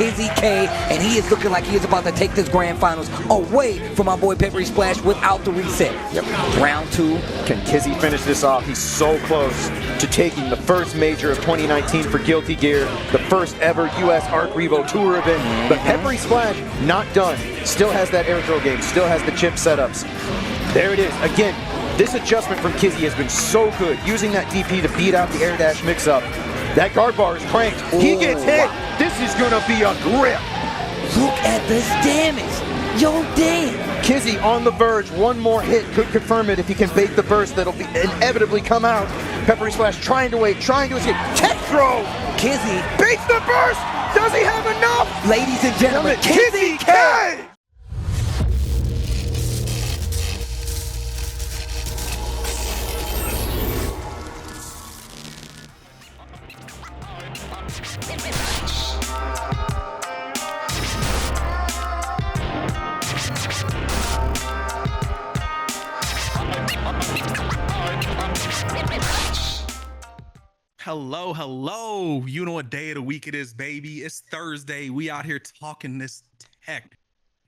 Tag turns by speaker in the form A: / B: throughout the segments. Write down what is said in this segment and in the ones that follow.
A: Kizzie Kay, and he is looking like he is about to take this grand finals away from my boy Peppery Splash without the reset. Yep. Round 2.
B: Can Kizzie finish this off? He's so close to taking the first major of 2019 for Guilty Gear, the first ever U.S. Arc Revo Tour event. But Peppery Splash, not done. Still has that air throw game, still has the chip setups. There it is. Again, this adjustment from Kizzie has been so good, using that DP to beat out the air dash mix-up. That guard bar is cranked. He gets hit.
A: Wow.
B: This is going to be a grip.
A: Look at this damage. Yo, damn.
B: Kizzie on the verge. One more hit could confirm it if he can bait the burst that'll be inevitably come out. Peppery Splash trying to wait, trying to escape. Tech throw.
A: Kizzie
B: Baits the burst. Does he have enough?
A: Ladies and gentlemen,
B: Kizzie Kay.
C: Hello. You know what day of the week it is, baby. It's Thursday. We out here talking this tech.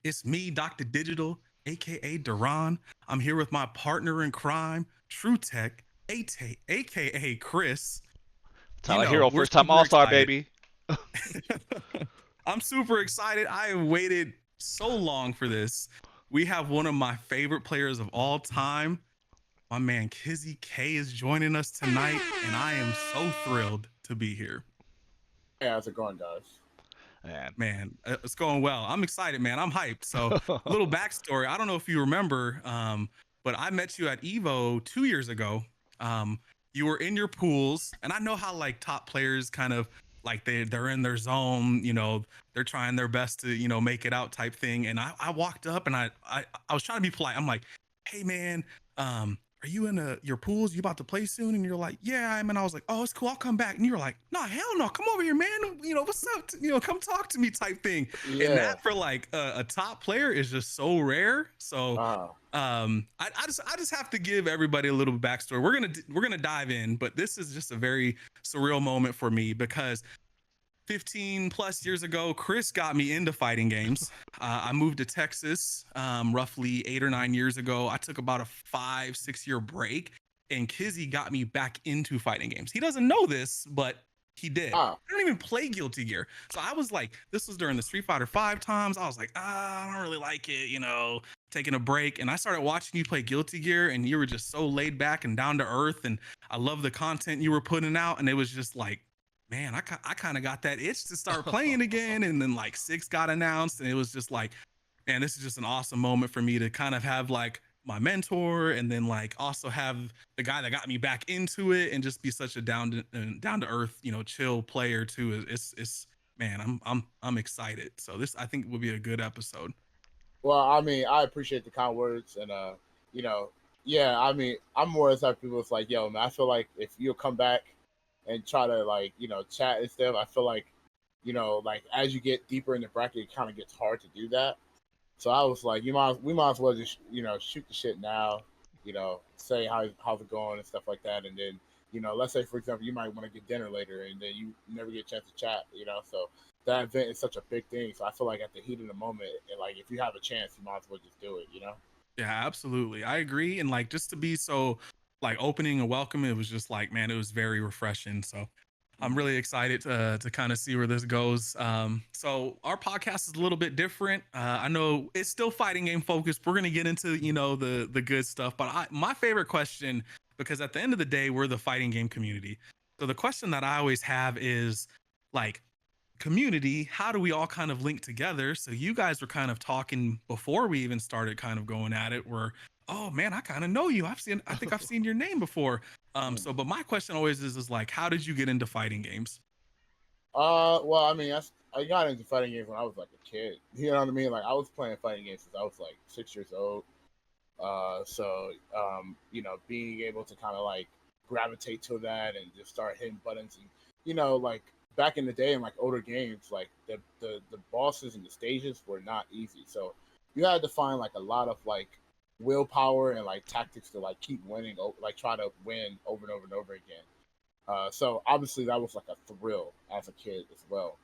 C: It's me, Dr. Digital, aka Duran. I'm here with my partner in crime, True Tech, aka Chris.
D: Tyler Hero, first time All-Star, baby.
C: I'm super excited. I have waited so long for this. We have one of my favorite players of all time. My man Kizzie Kay is joining us tonight, and I am so thrilled to be here.
E: Hey, how's it going, guys?
C: Man, it's going well. I'm excited, man. I'm hyped. So, a little backstory. I don't know if you remember, but I met you at Evo 2 years ago. You were in your pools, and I know how like top players kind of like they're in their zone. You know, they're trying their best to make it out type thing. And I walked up, and I was trying to be polite. I'm like, hey, man. Are you in your pools? You about to play soon? And you're like, yeah, and I was like, oh, it's cool. I'll come back. And you were like, no, hell no. Come over here, man. What's up? Come talk to me type thing. Yeah. And that for like a top player is just so rare. So I just have to give everybody a little backstory. We're gonna dive in, but this is just a very surreal moment for me because 15 plus years ago, Chris got me into fighting games. I moved to Texas roughly 8 or 9 years ago. I took about a 5-6 year break, and Kizzie got me back into fighting games. He doesn't know this, but he did. I don't even play Guilty Gear. So I was like, this was during the Street Fighter 5 times. I was like, I don't really like it, taking a break. And I started watching you play Guilty Gear, and you were just so laid back and down to earth. And I love the content you were putting out. And it was just like, man, I kind of got that itch to start playing again. And then like 6 got announced, and it was just like, man, this is just an awesome moment for me to kind of have like my mentor, and then like also have the guy that got me back into it, and just be such a down to earth, chill player too. It's man, I'm excited. So this, I think, will be a good episode.
E: Well, I mean, I appreciate the kind words, and yeah, I mean, I'm more the type of people that's like, yo, man, I feel like if you'll come back and try to like, chat and stuff, I feel like, like as you get deeper in the bracket, it kind of gets hard to do that. So I was like, we might as well just, shoot the shit now, say how's it going and stuff like that. And then, let's say, for example, you might want to get dinner later, and then you never get a chance to chat, so that event is such a big thing. So I feel like at the heat of the moment, and like, if you have a chance, you might as well just do it, Yeah,
C: absolutely. I agree. And like, just to be so like opening and welcoming, it was just like, man, it was very refreshing. So I'm really excited to kind of see where this goes. So our podcast is a little bit different. I know it's still fighting game focused. We're going to get into, the good stuff, but my favorite question, because at the end of the day, we're the fighting game community. So the question that I always have is like, community, how do we all kind of link together? So you guys were kind of talking before we even started kind of going at it, where, oh man, I kind of know you. I think I've seen your name before. But my question always is like, how did you get into fighting games?
E: Well, I mean, I got into fighting games when I was like a kid. You know what I mean? Like, I was playing fighting games since I was like 6 years old. Being able to kind of like gravitate to that and just start hitting buttons, and like back in the day in like older games, like the bosses and the stages were not easy. So you had to find like a lot of like willpower and like tactics to like keep winning, like try to win over and over and over again. So obviously that was like a thrill as a kid as well.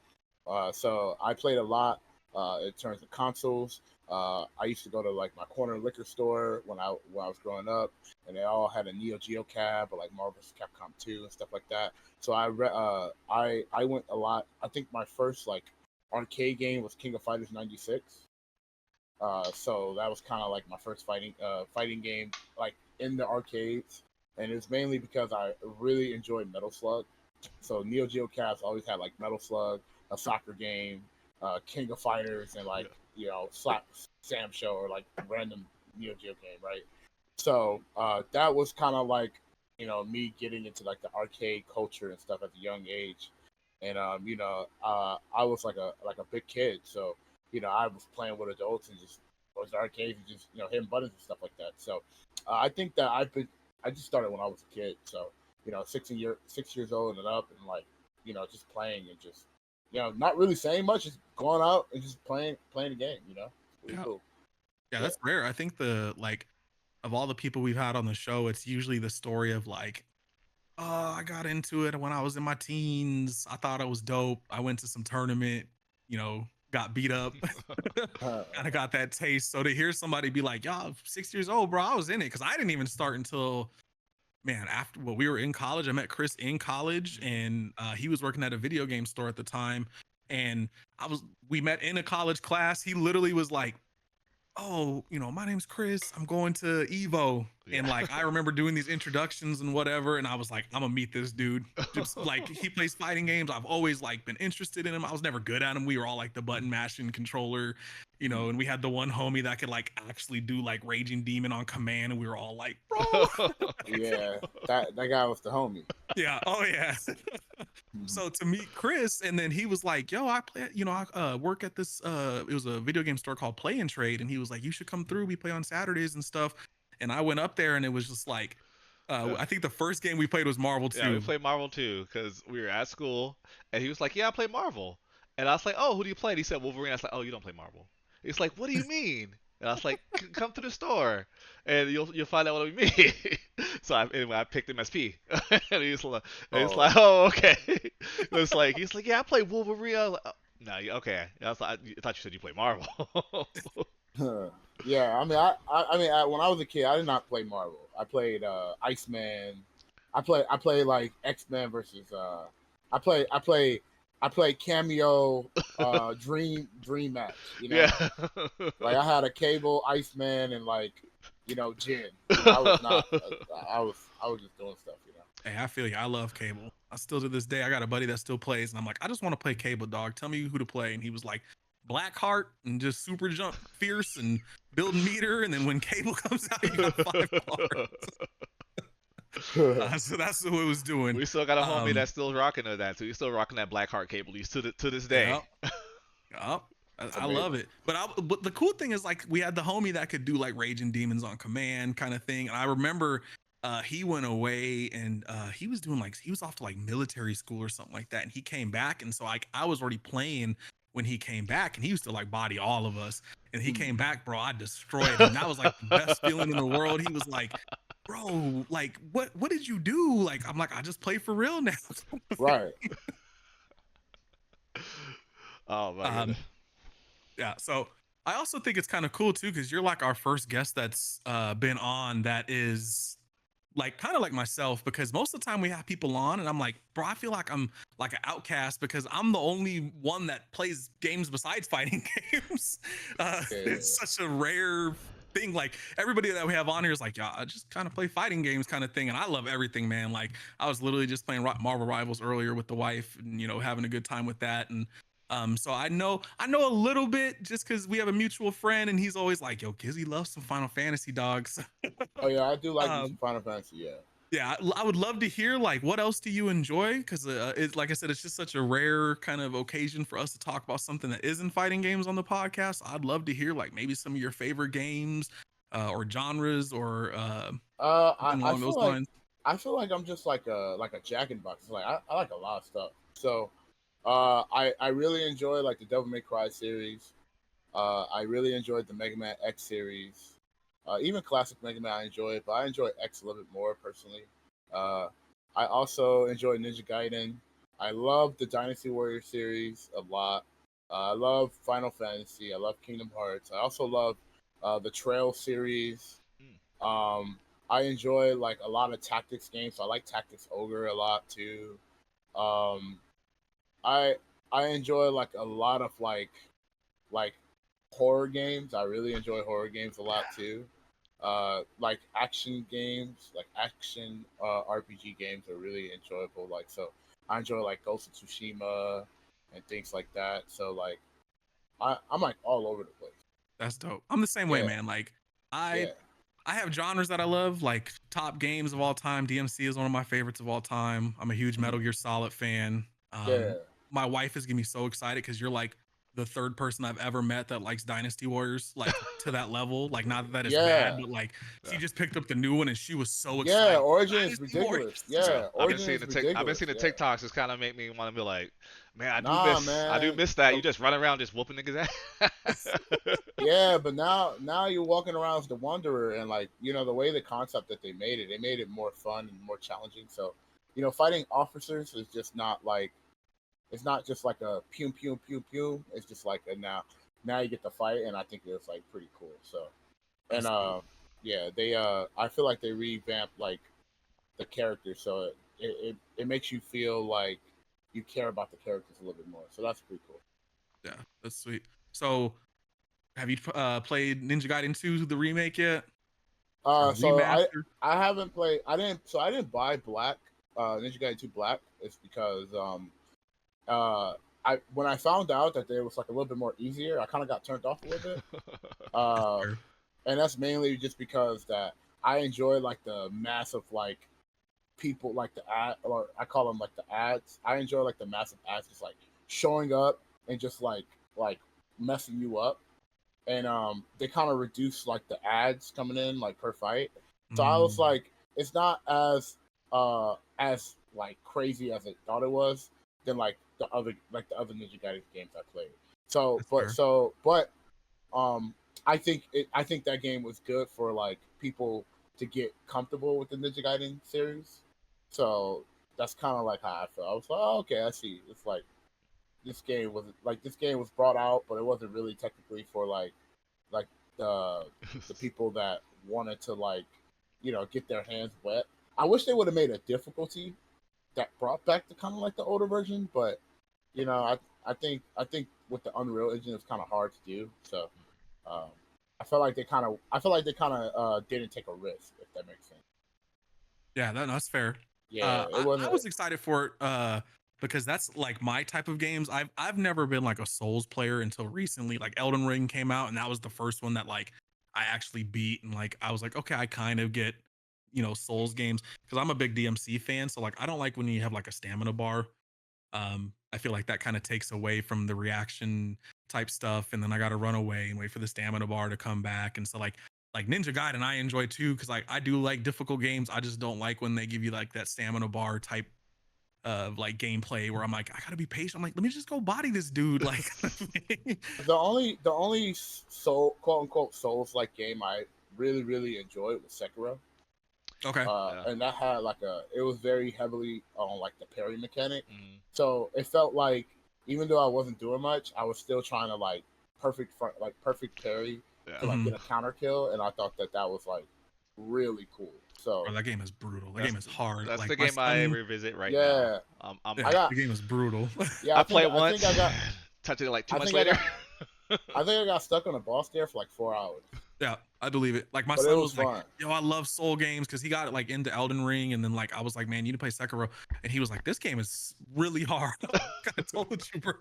E: So I played a lot in terms of consoles. I used to go to like my corner liquor store when I was growing up, and they all had a Neo Geo cab or like Marvel vs. Capcom 2 and stuff like that. So I went a lot. I think my first like arcade game was King of Fighters '96. So that was kind of like my first fighting game, like in the arcades, and it's mainly because I really enjoyed Metal Slug. So Neo Geo cabs always had like Metal Slug, a soccer game, King of Fighters, and like Slap Sam Show or like random Neo Geo game, right? So that was kind of like me getting into like the arcade culture and stuff at a young age, and I was like a big kid, so I was playing with adults and just goes to arcades and just hitting buttons and stuff like that. So I think that I just started when I was a kid, so 6 years old and up, and like just playing and just not really saying much, just going out and just playing the game. Really cool.
C: Yeah, that's rare. I think of all the people we've had on the show, it's usually the story of like, oh, I got into it when I was in my teens. I thought it was dope. I went to some tournament, got beat up, kind of got that taste. So to hear somebody be like, "Y'all, 6 years old, bro, I was in it," because I didn't even start until, man, after we were in college. I met Chris in college, and he was working at a video game store at the time, and we met in a college class. He literally was like, "Oh, my name's Chris. I'm going to Evo." And like, I remember doing these introductions and whatever. And I was like, I'm gonna meet this dude. Just like, he plays fighting games. I've always like been interested in him. I was never good at him. We were all like the button mashing controller, and we had the one homie that could like actually do like Raging Demon on command. And we were all like, bro.
E: Yeah, that guy was the homie.
C: Yeah. Oh yeah. So to meet Chris, and then he was like, "Yo, I play, I work at this it was a video game store called Play and Trade," and he was like, "You should come through. We play on Saturdays and stuff." And I went up there, and it was just like, I think the first game we played was Marvel 2.
D: Yeah, we played Marvel 2 because we were at school, and he was like, "Yeah, I play Marvel," and I was like, "Oh, who do you play?" And he said Wolverine. I was like, "Oh, you don't play Marvel." He's like, "What do you mean?" And I was like, "Come to the store, and you'll find out what we mean." So I picked him as P, and he's like, "Oh, okay." It's like he's like, "Yeah, I play Wolverine." I was like, "Oh, no, okay." I thought you said you play Marvel.
E: Yeah, I mean, when I was a kid, I did not play Marvel. I played Iceman. I played like X-Men versus. I played Cameo Dream Match.
D: Yeah.
E: Like I had a Cable, Iceman, and like Jin. I was not. I was just doing stuff.
C: Hey, I feel you. I love Cable. I still to this day, I got a buddy that still plays, and I'm like, I just want to play Cable, dog. Tell me who to play. And he was like, Blackheart and just super jump fierce and build meter, and then when Cable comes out, you got 5 bars. So that's what it was doing.
D: We still got a homie that's still rocking that too. He's still rocking that Blackheart Cable. He's to this day.
C: Yep. I love it. But the cool thing is like we had the homie that could do like Raging Demons on command kind of thing. And I remember he went away, and he was doing he was off to like military school or something like that. And he came back, and so I was already playing when he came back, and he used to like body all of us. And he came back, bro, I destroyed him. That was like the best feeling in the world. He was like, "Bro, like what did you do?" Like, I'm like, "I just play for real now."
E: Right.
D: Oh my God.
C: Yeah, so I also think it's kind of cool too, because you're like our first guest that's been on that is like kind of like myself, because most of the time we have people on and I'm like, bro, I feel like I'm like an outcast because I'm the only one that plays games besides fighting games. It's such a rare thing. Like everybody that we have on here is like, yeah, I just kind of play fighting games kind of thing. And I love everything, man. Like I was literally just playing Marvel Rivals earlier with the wife and, having a good time with that. And so I know a little bit just because we have a mutual friend, and he's always like, "Yo, Kizzie loves some Final Fantasy, dogs."
E: Oh yeah, I do like some Final Fantasy. Yeah.
C: Yeah, I would love to hear like what else do you enjoy? Because it's like I said, it's just such a rare kind of occasion for us to talk about something that isn't fighting games on the podcast. I'd love to hear like maybe some of your favorite games or genres or along those lines.
E: I feel like I'm just like a Jack in the Box. Like I like a lot of stuff. So. I really enjoy like the Devil May Cry series. I really enjoyed the Mega Man X series. Even classic Mega Man I enjoy it, but I enjoy X a little bit more personally. I also enjoy Ninja Gaiden. I love the Dynasty Warriors series a lot. I love Final Fantasy. I love Kingdom Hearts. I also love the Trail series.
D: Mm.
E: I enjoy like a lot of tactics games. So I like Tactics Ogre a lot too. Um, I I enjoy like a lot of like horror games. I really enjoy horror games a lot too. Like action games, like action RPG games are really enjoyable. Like so, I enjoy like Ghost of Tsushima and things like that. So like, I'm like all over the place.
C: That's dope. I'm the same way,
E: Yeah,
C: man. Like I
E: yeah,
C: I have genres that I love, like top games of all time. DMC is one of my favorites of all time. I'm a huge Metal
E: mhm,
C: Gear Solid fan.
E: yeah,
C: My wife is getting me so excited because you're like the third person I've ever met that likes Dynasty Warriors, like to that level. Like not that it's bad,
E: yeah,
C: but like she
D: Yeah.
C: just picked up the new one and she was so
E: yeah.
C: excited.
E: Origin is
C: Dynasty
E: ridiculous.
C: Warriors.
D: Yeah,
E: Yeah,
D: I've been
E: Origin
D: seeing
E: is
D: I've been
E: ridiculous.
D: seeing the
E: Yeah.
D: TikToks. It's kind of make me want to be like, man,
E: Nah,
D: I do
E: man.
D: miss that. You just run around just whooping niggas ass.
E: Yeah, but now you're walking around as the Wanderer, and like the way the concept that they made it more fun and more challenging. So, fighting officers is just not like it's not just like a pew pew pew pew. It's just like a now you get to fight, and I think it was like pretty cool. So, and
C: That's dope.
E: yeah, they I feel like they revamped like the characters, so it makes you feel like you care about the characters a little bit more. So that's pretty cool.
C: Yeah, that's sweet. So have you played Ninja Gaiden 2, the remake yet? Or
E: So
C: remaster?
E: I haven't played. I didn't buy Black Ninja Gaiden 2 Black. It's because I when I found out that there was like a little bit more easier, I kind of got turned off a little bit.
C: That's
E: Uh,
C: fair.
E: and that's mainly just because that I enjoy like the massive like people like the ad, or I call them like the ads. I enjoy like the massive ads just like showing up and just like messing you up, and they kind of reduce like the ads coming in like per fight. So I was
C: Mm,
E: like, it's not as like crazy as I thought it was than like the other Ninja Gaiden games I played. So
C: that's
E: but
C: fair.
E: so but I think that game was good for like people to get comfortable with the Ninja Gaiden series. So that's kind of like how I felt. I was like, oh, okay, I see. It's like this game was brought out, but it wasn't really technically for like the people that wanted to like get their hands wet. I wish they would have made a difficulty that brought back the kind of like the older version, but I think with the Unreal Engine it's kind of hard to do. So um, I feel like they kind of didn't take a risk, if that makes sense.
C: Yeah, that's fair.
E: Yeah, it
C: I
E: wasn't.
C: was excited for it because that's like my type of games. I've never been like a Souls player until recently. Like Elden Ring came out, and that was the first one that like I actually beat, and like I was like, okay, I kind of get Souls games because I'm a big DMC fan. So like I don't like when you have like a stamina bar. I feel like that kind of takes away from the reaction type stuff, and then I got to run away and wait for the stamina bar to come back. And so like Ninja Gaiden I enjoy too because like I do like difficult games. I just don't like when they give you like that stamina bar type of like gameplay where I'm like I gotta be patient. I'm like, let me just go body this dude. Like
E: The only soul quote unquote Souls like game I really enjoyed was Sekiro.
C: okay.
D: Yeah.
E: And that had like it was very heavily on like the parry mechanic.
D: Mm,
E: So it felt like even though I wasn't doing much, I was still trying to like perfect parry
D: yeah.
E: to like
C: Mhm.
E: get a counter kill, and I thought that was like really cool. So
C: Bro, that game is brutal. That
D: That's
C: game is hard.
D: that's
C: Like
D: the
C: my
D: game I
C: son,
D: revisit right now.
E: yeah,
C: yeah,
E: I
C: the
E: got
C: game is brutal.
E: yeah.
D: I played
E: I think
D: once,
E: I got
D: touched it like two
E: I
D: months
E: think I
D: later.
E: got I think I got stuck on a boss there for like 4 hours,
C: Yeah, I believe it. Like my
E: but it
C: son
E: was
C: was like,
E: fun.
C: "Yo, I love Soul games" because he got like into Elden Ring, and then like I was like, "Man, you need to play Sekiro," and he was like, "This game is really hard." I told you, bro.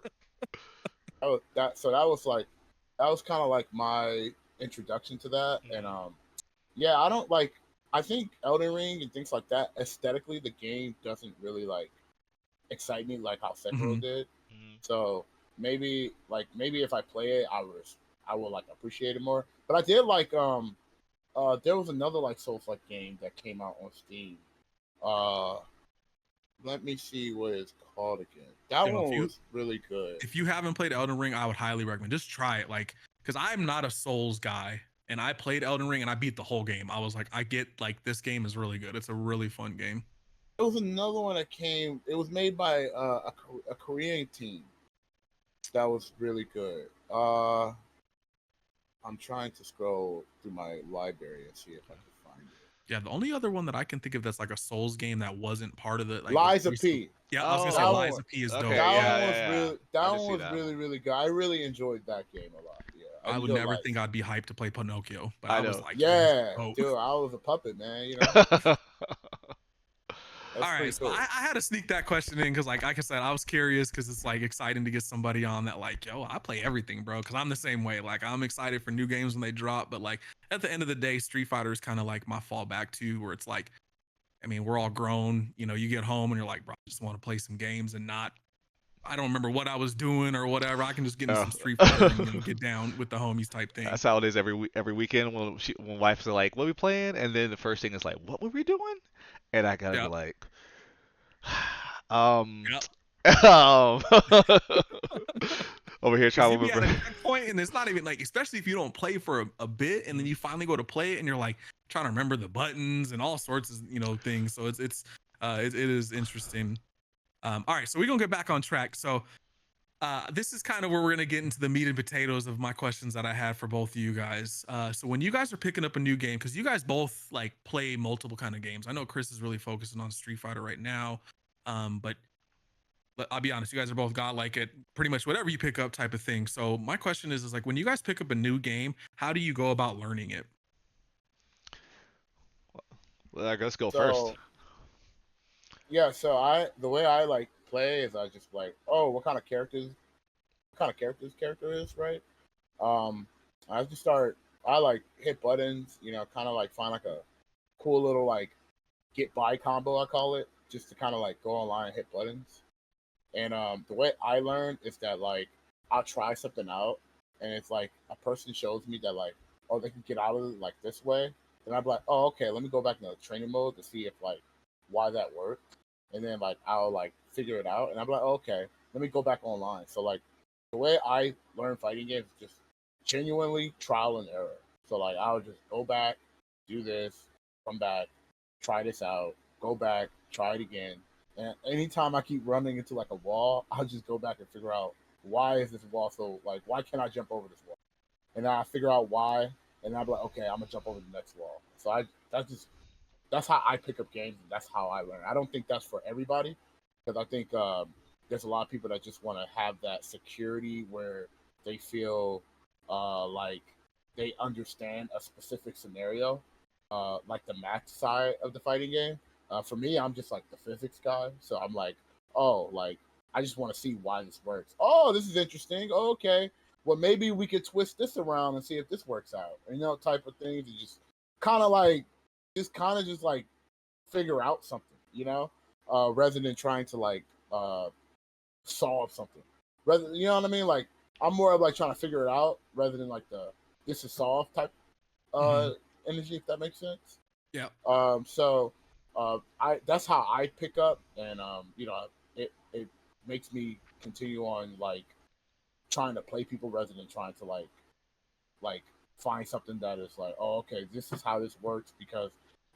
E: That was kind of like my introduction to that, and
D: Mm,
E: yeah, I don't like. I think Elden Ring and things like that aesthetically, the game doesn't really like excite me like how Sekiro
C: Mhm.
E: did.
D: mm.
E: So maybe if I play it, I will like appreciate it more. But I did like there was another like Souls like game that came out on Steam. Uh, let me see what it's called again. That
C: Yo,
E: one was really good.
C: if you haven't played Elden Ring, I would highly recommend just try it. Like, because I'm not a Souls guy, and I played Elden Ring and I beat the whole game. I was like, I get like this game is really good. It's a really fun game.
E: There was another one that came. It was made by a Korean team that was really good. I'm trying to scroll through my library and see if I can find it.
C: Yeah, the only other one that I can think of that's like a Souls game that wasn't part of the like
E: Liza
C: recent-
E: P.
C: Yeah, I was gonna
D: Oh,
C: say
E: that
C: Liza
E: one-
C: P is
D: okay,
C: dope.
E: That
D: yeah,
E: one was
D: yeah.
E: really.
D: I
E: That
D: did
E: one
D: see
E: was
D: that
E: really
D: one.
E: really good. I really enjoyed that game a lot. Yeah,
C: I would
E: enjoyed
C: never
E: Liza.
C: think I'd be hyped to play Pinocchio, but
D: I
C: I was
D: know.
C: like,
E: Yeah,
C: dope.
E: dude, I was a puppet, man. You know, that's
C: All right,
E: pretty
C: so
E: cool.
C: I had to sneak that question in because, like I said, I was curious because it's like exciting to get somebody on that, like, yo, I play everything, bro. Because I'm the same way. Like, I'm excited for new games when they drop, but like at the end of the day, Street Fighter is kind of like my fallback too, where it's like, I mean, we're all grown. You know, you get home and you're like, bro, I just want to play some games and not. I don't remember what I was doing or whatever. I can just get into some Street Fighter and get down with the homies type thing.
D: That's how it is every weekend when wives are like, "What are we playing?" and then the first thing is like, "What were we doing?" and I gotta be
C: Yep.
D: like,
C: Yep.
D: over here trying to
C: You be at a
D: remember.
C: checkpoint and it's not even like, especially if you don't play for a bit and then you finally go to play it and you're like trying to remember the buttons and all sorts of things. So it is interesting. All right, so we're gonna get back on track. So this is kind of where we're gonna get into the meat and potatoes of my questions that I had for both of you guys. So when you guys are picking up a new game, because you guys both like play multiple kind of games. I know Chris is really focusing on Street Fighter right now, but I'll be honest, you guys are both godlike at pretty much whatever you pick up type of thing. So my question is like when you guys pick up a new game, how do you go about learning it?
D: Well, I guess go
E: So
D: first.
E: yeah, so the way I like play is I just like, oh, what kind of character is, right? I just I like hit buttons, kind of like find like a cool little like get by combo, I call it, just to kind of like go online and hit buttons. And the way I learned is that like I'll try something out, and it's like a person shows me that like, oh, they can get out of it like this way. Then I'm like, oh, okay, let me go back into training mode to see if like why that worked. And then like I'll like figure it out, and I'm like, oh, okay, let me go back online. So like the way I learn fighting games is just genuinely trial and error. So like I'll just go back, do this, come back, try this out, go back, try it again. And anytime I keep running into like a wall, I'll just go back and figure out why is this wall so like why can't I jump over this wall? And then I figure out why, and I'm like, okay, I'm gonna jump over the next wall. So that's how I pick up games, and that's how I learn. I don't think that's for everybody, because I think there's a lot of people that just want to have that security where they feel like they understand a specific scenario, like the math side of the fighting game. For me, I'm just like the physics guy, so I'm like, oh, like I just want to see why this works. Oh, this is interesting. Oh, okay, well maybe we could twist this around and see if this works out. Type of things. You just kind of like, just like figure out something, rather than trying to like solve something. You know what I mean? Like I'm more of like trying to figure it out rather than like the this is solved type energy, if that makes sense.
C: Yeah.
E: So that's how I pick up, and it makes me continue on like trying to play people rather than trying to like find something that is like, oh, okay, this is how this works because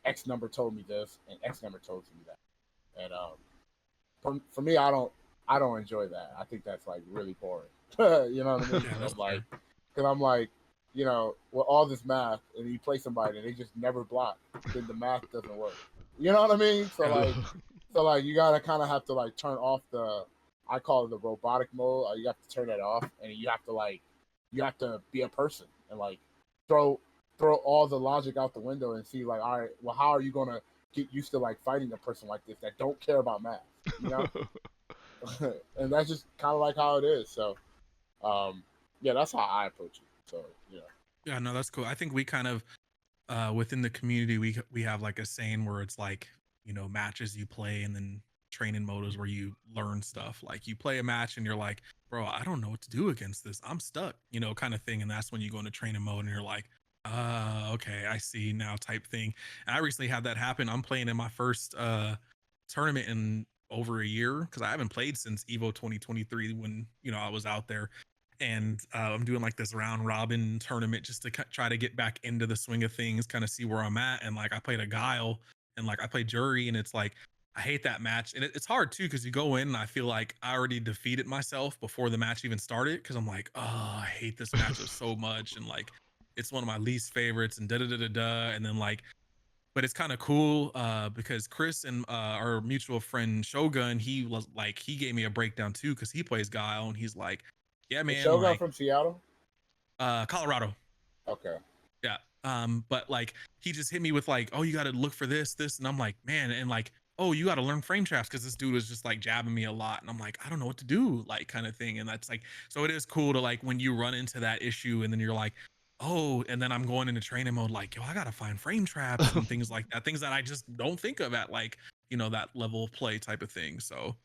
E: X number told me this and X number told me that. And for me, I don't enjoy that. I think that's like really boring. You know what I mean?
C: Yeah,
E: I'm like, with all this math, and you play somebody and they just never block, then the math doesn't work. You know what I mean? So like you gotta kind of have to like turn off I call it the robotic mode. You have to turn that off, and you have to be a person and like throw all the logic out the window and see like, all right, well, how are you gonna get used to like fighting a person like this that don't care about math, and that's just kind of like how it is. So, yeah, that's how I approach it. So,
C: Yeah, no, that's cool. I think we kind of within the community we have like a saying where it's like, matches you play and then training mode is where you learn stuff. Like you play a match and you're like, bro, I don't know what to do against this. I'm stuck, kind of thing. And that's when you go into training mode and you're like, okay, I see now type thing. And I recently had that happen. I'm playing in my first tournament in over a year because I haven't played since Evo 2023 when, I was out there. And I'm doing like this round robin tournament just to try to get back into the swing of things, kind of see where I'm at. And like I played a Guile and like I played Jury, and it's like I hate that match, and it's hard too because you go in and I feel like I already defeated myself before the match even started because I'm like, oh, I hate this matchup so much, and like it's one of my least favorites, and da da da da da, and then like, but it's kind of cool because Chris and our mutual friend Shogun, he was like, he gave me a breakdown too because he plays Guile, and he's like, yeah,
E: The
C: man,
E: Shogun
C: like
E: from Seattle.
C: Colorado.
E: Okay.
C: Yeah. But like he just hit me with like, oh, you got to look for this, and I'm like, man, and like, oh, you got to learn frame traps because this dude was just like jabbing me a lot, and I'm like, I don't know what to do, like kind of thing. And that's like, so it is cool to like when you run into that issue, and then you're like, oh, and then I'm going into training mode, like, yo, I gotta find frame traps and things like that, things that I just don't think of at like, you know, that level of play type of thing. So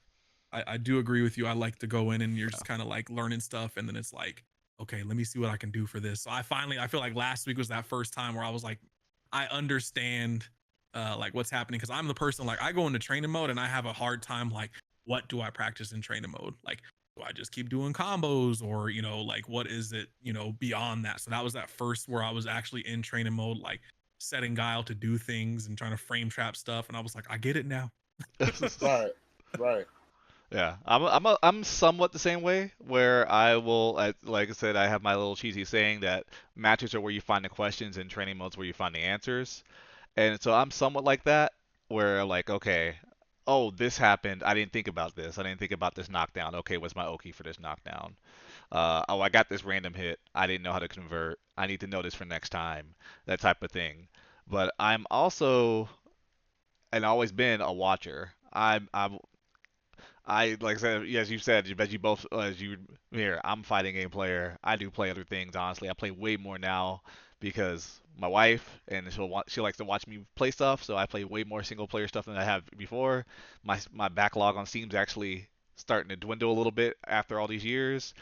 C: I do agree with you. I like to go in and you're just kind of like learning stuff, and then it's like, okay, let me see what I can do for this. So I feel like last week was that first time where I was like, I understand like what's happening, because I'm the person, like I go into training mode and I have a hard time like, what do I practice in training mode? Like, do I just keep doing combos, or you know, like what is it, you know, beyond that? So that was that first where I was actually in training mode, like setting Guile to do things and trying to frame trap stuff, and I was like, I get it now.
E: Right. Right.
D: Yeah, I'm somewhat the same way, where like I said, I have my little cheesy saying that matches are where you find the questions and training modes where you find the answers. And so I'm somewhat like that, where like, okay, oh, this happened. I didn't think about this. I didn't think about this knockdown. Okay, what's my Oki for this knockdown? Oh, I got this random hit. I didn't know how to convert. I need to know this for next time. That type of thing. But I'm also, and always been, a watcher. I like I said, as you said, as you both, as you here, I'm a fighting game player. I do play other things, honestly. I play way more now because my wife, and she likes to watch me play stuff, so I play way more single player stuff than I have before. My backlog on Steam's actually starting to dwindle a little bit after all these years.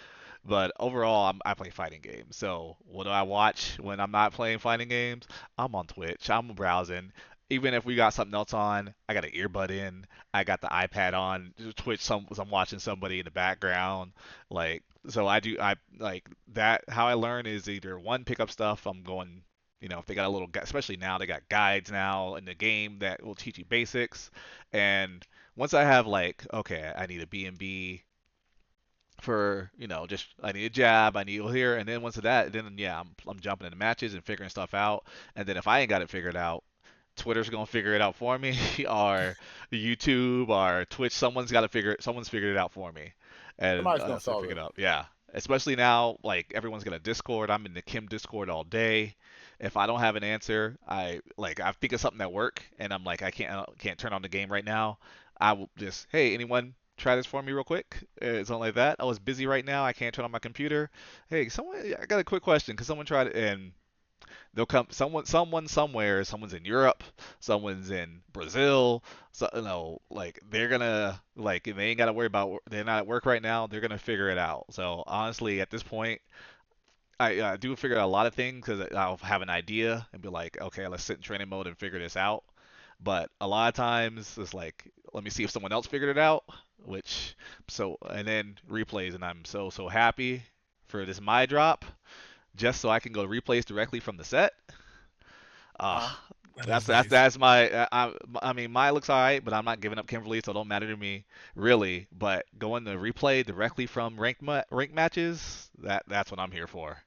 D: But overall, I play fighting games. So what do I watch when I'm not playing fighting games? I'm on Twitch. I'm browsing. Even if we got something else on, I got an earbud in. I got the iPad on. Twitch. I'm watching somebody in the background. Like, so I do. I like that. How I learn is either one, pick up stuff. I'm going. You know, if they got a little, especially now, they got guides now in the game that will teach you basics. And once I have like, okay, I need a B&B for, you know, just I need a jab, I need here, and then once of that, then yeah, I'm jumping into matches and figuring stuff out. And then if I ain't got it figured out, Twitter's gonna figure it out for me, or YouTube, or Twitch. Someone's figured it out for me, and
E: Somebody's gonna
D: so I
E: solve
D: figured
E: it.
D: out. Yeah, especially now, like everyone's got a Discord. I'm in the Kim Discord all day. If I don't have an answer, I think of something at work, and I'm like, I can't turn on the game right now. I will just, hey, anyone try this for me real quick? Something like that. I was busy right now. I can't turn on my computer. Hey, someone, I got a quick question. Because someone tried it, and they'll come. Someone somewhere. Someone's in Europe. Someone's in Brazil. So you know, like they're gonna like they ain't gotta worry about. They're not at work right now. They're gonna figure it out. So honestly, at this point, I do figure out a lot of things because I'll have an idea and be like, okay, let's sit in training mode and figure this out. But a lot of times it's like, let me see if someone else figured it out, which and then replays, and I'm so happy for this my drop just so I can go replays directly from the set.
E: Huh?
D: Ah,
C: That is nice.
D: that's my I mean my looks alright, but I'm not giving up Kimberly, so it don't matter to me really. But going to replay directly from rank matches, that's what I'm here for.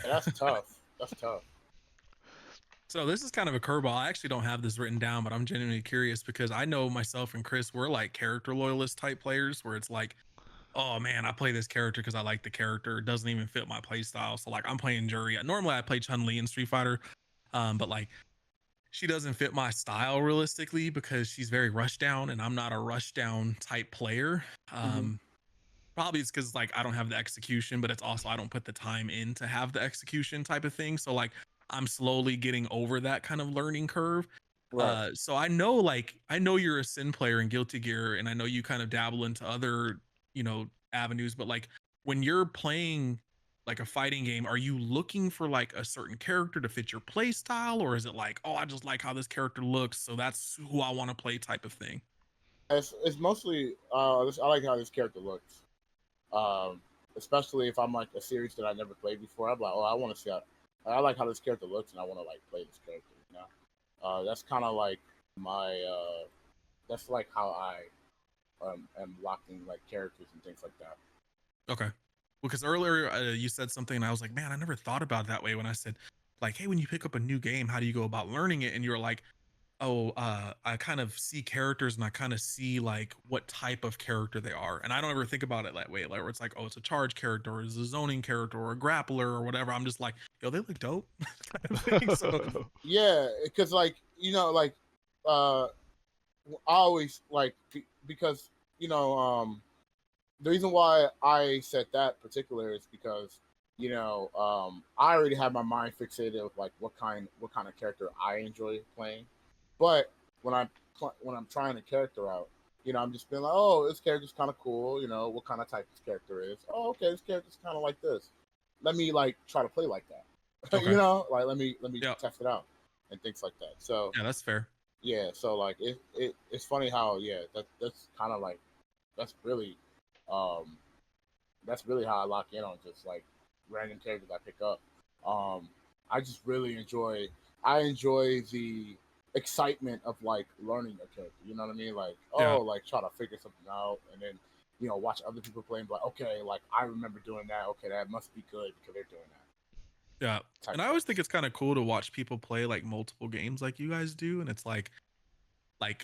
E: And that's tough. That's tough.
C: So this is kind of a curveball. I actually don't have this written down, but I'm genuinely curious because I know myself and Chris, we're like character loyalist type players where it's like, oh man, I play this character because I like the character. It doesn't even fit my play style. So like I'm playing Jury. Normally I play Chun-Li in Street Fighter. But like she doesn't fit my style realistically because she's very rush down and I'm not a rush down type player.
E: Mhm.
C: Probably it's because like I don't have the execution, but it's also I don't put the time in to have the execution type of thing. So like I'm slowly getting over that kind of learning curve.
E: Right.
C: So I know you're a Sin player in Guilty Gear, and I know you kind of dabble into other, you know, avenues, but like when you're playing like a fighting game, are you looking for like a certain character to fit your play style, or is it like, oh, I just like how this character looks, so that's who I want to play type of thing?
E: It's mostly I like how this character looks. Um, Especially if I'm like a series that I never played before. I'm like, oh, I want to see how. I like how this character looks, and I want to like play this character. You know, that's kind of like my that's like how I am locking like characters and things like that.
C: Okay. Because earlier you said something and I was like, man, I never thought about it that way when I said, like, hey, when you pick up a new game, how do you go about learning it? And you were like, oh, I kind of see characters and I kind of see like what type of character they are. And I don't ever think about it that way. Like where it's like, oh, it's a charge character or it's a zoning character or a grappler or whatever. I'm just like, yo, they look dope. kind of thing. So,
E: Yeah, because like like I always like because the reason why I said that particular is because I already have my mind fixated with like what kind of character I enjoy playing, but when I'm trying a character out, I'm just being like, oh, this character's kind of cool. What kind of type this character is? Oh, okay, this character's kind of like this. Let me like try to play like that.
C: Okay.
E: Like let me
C: Yep.
E: test it out and things like that. So
C: Yeah, that's fair.
E: yeah, so like it's funny how that's kind of like that's really how I lock in on just like random characters I pick up. I just really enjoy the excitement of like learning a character. You know what I mean? Like
C: Yeah.
E: like try to figure something out and then watch other people play and be like, okay, like I remember doing that. Okay, that must be good because they're doing that.
C: Yeah.
E: Type
C: And I always think it's kind of cool to watch people play like multiple games like you guys do. And it's like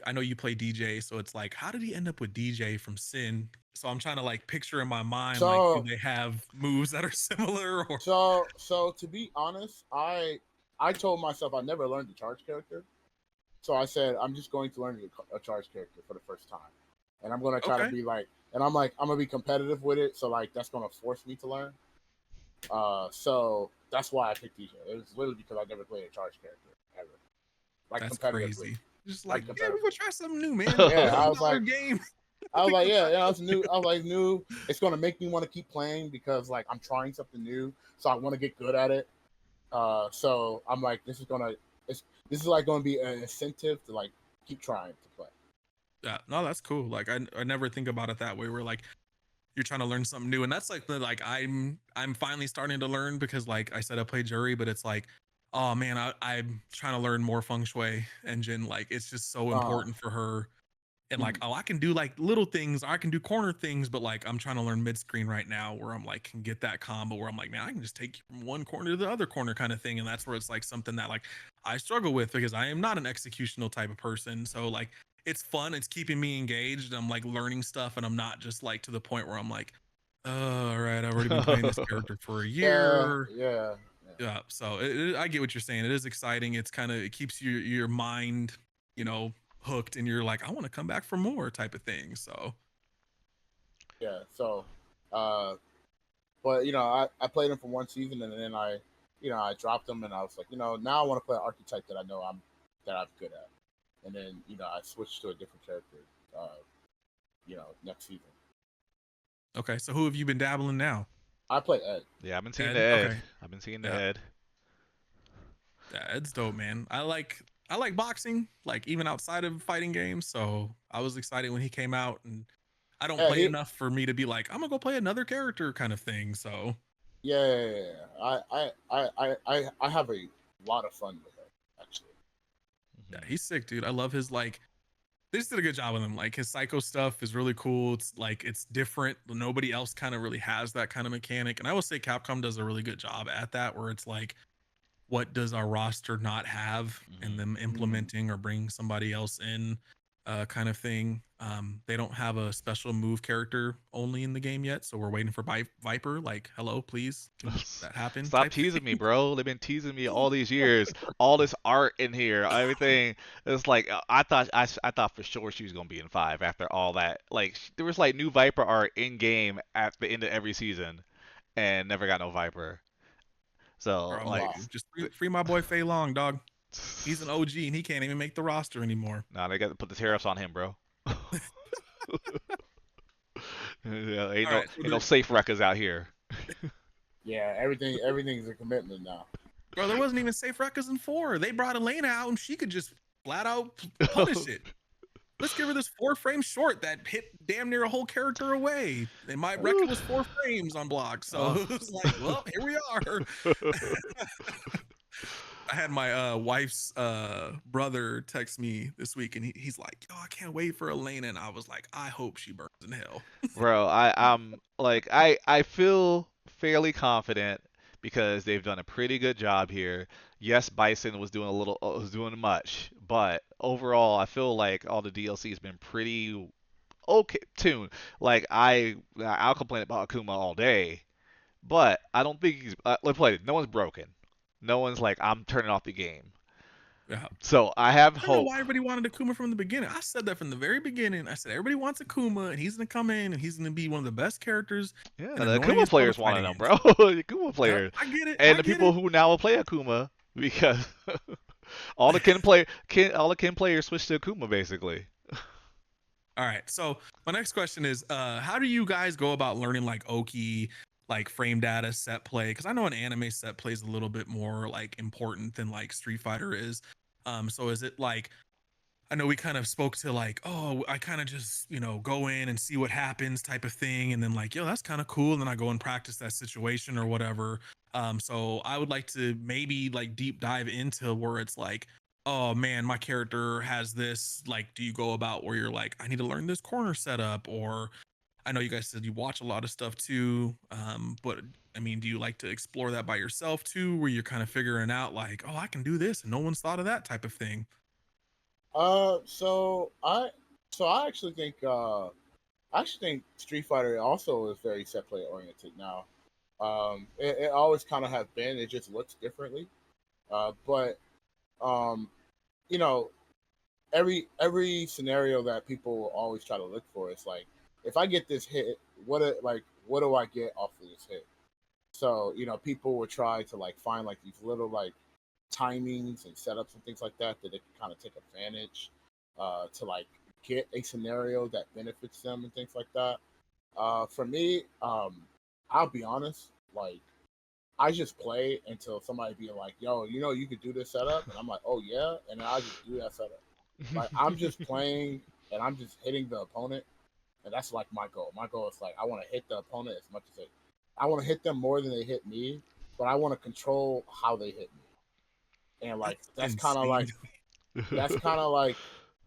C: I know you play DJ, so it's like, how did he end up with DJ from Sin? So I'm trying to like picture in my mind, like,
E: So-
C: do they have moves that are similar or
E: So to be honest, I told myself I never learned the charge character. So I said I'm just going to learn a charge character for the first time, and I'm going to try to
C: Okay.
E: be like, and I'm like I'm gonna be competitive with it. So like that's going to force me to learn. So that's why I picked DJ. It was literally because I never played a charge character ever. Like
C: that's
E: competitively.
C: crazy. Just
E: Like
C: like, yeah, we're gonna try something new, man.
E: Yeah, I was
C: Another
E: like-
C: game.
E: I was like, yeah, it's new. I was like, new. It's gonna make me want to keep playing because like I'm trying something new, so I want to get good at it. So I'm like, this is like gonna be an incentive to like keep trying to play.
C: Yeah, no, that's cool. Like I never think about it that way. Where like you're trying to learn something new, and that's like I'm finally starting to learn because like I said, I play jury, but it's like, oh man, I'm trying to learn more feng shui engine. Like it's just so important for her. And like, oh, I can do like little things, I can do corner things, but like I'm trying to learn mid screen right now where I'm like can get that combo where I'm like, man, I can just take you from one corner to the other corner kind of thing. And that's where it's like something that like I struggle with because I am not an executional type of person. So like it's fun, it's keeping me engaged. I'm like learning stuff and I'm not just like to the point where I'm like, oh, all right, I've already been playing this character for a year.
E: Yeah.
C: So I get what you're saying. It is exciting. It's kind of, it keeps your mind, hooked, and you're like, I want to come back for more type of thing. So
E: Yeah. So, but I played him for one season and then I dropped him and I was like, now I want to play an archetype that I know I'm good at, and then I switched to a different character, next season.
C: okay, so who have you been dabbling now?
E: I play Ed.
D: Yeah, I've been seeing
C: Ed?
D: the Ed.
C: Okay.
D: I've been seeing the
C: Yeah.
D: Ed.
C: Yeah, Ed's dope, man. I like boxing, like even outside of fighting games. So I was excited when he came out, and I don't
E: Yeah,
C: play
E: he-
C: enough for me to be like, I'm gonna go play another character kind of thing. So
E: Yeah. I have a lot of fun with it, actually.
C: yeah, he's sick, dude. I love his like. They just did a good job with him. Like his psycho stuff is really cool. It's like it's different. Nobody else kind of really has that kind of mechanic. And I will say Capcom does a really good job at that, where it's like, what does our roster not have, and them implementing or bringing somebody else in, kind of thing. They don't have a special move character only in the game yet, so we're waiting for Viper. Like, hello, please, can that happen?
D: Stop
C: type
D: teasing
C: thing.
D: me, bro. They've been teasing me all these years. All this art in here, everything. It's like I thought for sure she was gonna be in 5 after all that. Like there was like new Viper art in game at the end of every season, and never got no Viper. So
C: Or I'm
D: like,
C: like, just free my boy Fei Long, dog. He's an OG and he can't even make the roster anymore.
D: nah, they got to put the tariffs on him, bro. Yeah, ain't
C: All right, so
D: no safe records out here.
E: Yeah, everything's a commitment now.
C: Bro, there wasn't even safe records in 4. They brought Elena out and she could just flat out punish it. Let's give her this 4-frame short that hit damn near a whole character away. And my record was 4 frames on block. So it was like, well, here we are. I had my wife's brother text me this week, and he's like, "Yo, I can't wait for Elena." And I was like, "I hope she burns in hell."
D: Bro, I'm like I feel fairly confident because they've done a pretty good job here. Yes, Bison was doing was doing much, but overall I feel like all the DLC has been pretty okay tuned. Like I'll complain about Akuma all day, but I don't think he's let's play it. No one's broken. No one's like I'm turning off the game.
C: Yeah.
D: So I have
C: I don't know
D: hope.
C: why everybody wanted Akuma from the beginning. I said that from the very beginning. I said everybody wants Akuma, and he's gonna come in, and he's gonna be one of the best characters.
D: Yeah,
C: And
D: the Akuma players wanted him, bro. The Akuma players.
C: I get it.
D: And
C: I
D: the
C: get
D: people
C: it.
D: who now will play Akuma because all the Ken players switched to Akuma basically.
C: All right. So my next question is, how do you guys go about learning like Oki, like frame data, set play? Because I know an anime set play is a little bit more like important than like Street Fighter is. So is it like, I know we kind of spoke to like, oh, I kind of just, go in and see what happens type of thing. And then like, yo, that's kind of cool. And then I go and practice that situation or whatever. So I would like to maybe like deep dive into where it's like, oh man, my character has this. Like, do you go about where you're like, I need to learn this corner setup? Or I know you guys said you watch a lot of stuff too. But I mean, do you like to explore that by yourself too, where you're kind of figuring out like, oh, I can do this and no one's thought of that type of thing?
E: I actually think Street Fighter also is very set play oriented now. It always kind of has been. It just looks differently. But you know, every scenario that people will always try to look for is like, if I get this hit, what do I get off of this hit? So people will try to like find like these little like timings and setups and things like that they can kind of take advantage to like get a scenario that benefits them and things like that. For me, I'll be honest, like I just play until somebody be like, "Yo, you could do this setup," and I'm like, "Oh yeah," and then I just do that setup. Like I'm just playing and I'm just hitting the opponent, and that's like my goal. My goal is like I want to hit the opponent as much as I want to hit them more than they hit me, but I want to control how they hit me. And like that's kind of like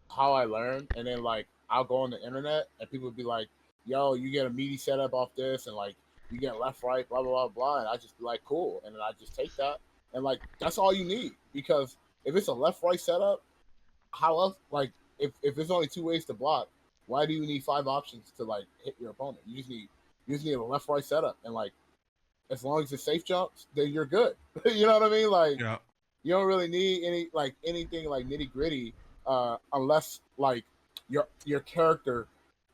E: how I learn. And then like I'll go on the internet and people be like, "Yo, you get a meaty setup off this," and like you get left, right, blah blah blah blah, and I just be like, "Cool," and then I just take that, and like that's all you need, because if it's a left right setup, how else? Like if there's only two ways to block, why do you need 5 options to like hit your opponent? You just need a left right setup, and like as long as it's safe jumps, then you're good. You know what I mean? Like
C: Yeah.
E: you don't really need anything like nitty gritty, unless like your character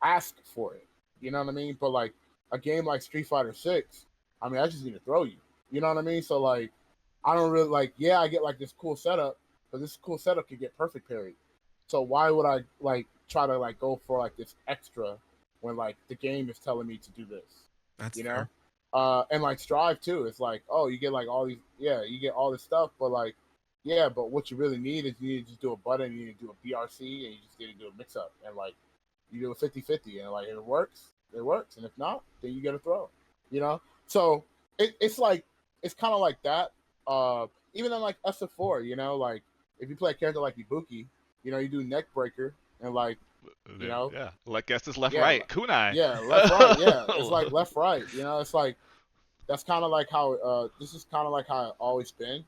E: asks for it. You know what I mean? But like a game like Street Fighter 6, I mean, I just need to throw you. You know what I mean? So like, I don't really like. Yeah, I get like this cool setup, but this cool setup can get perfect parried. So why would I like try to like go for like this extra when like the game is telling me to do this?
C: That's
E: You
C: fair.
E: know? And like Strive too. It's like, oh, you get like all these, you get all this stuff, but like, but what you really need is you need to just do a button, you need to do a BRC, and you just need to do a mix up, and like you do a 50-50, and like if it works, and if not, then you get a throw. So it's kind of like that. Even in like SF4, like if you play a character like Ibuki, you do neck breaker and like
D: Yeah, like guess it's left
E: Yeah,
D: right kunai.
E: yeah, left right, yeah, it's like left right. It's like that's kind of like how this is kind of like how it's always been.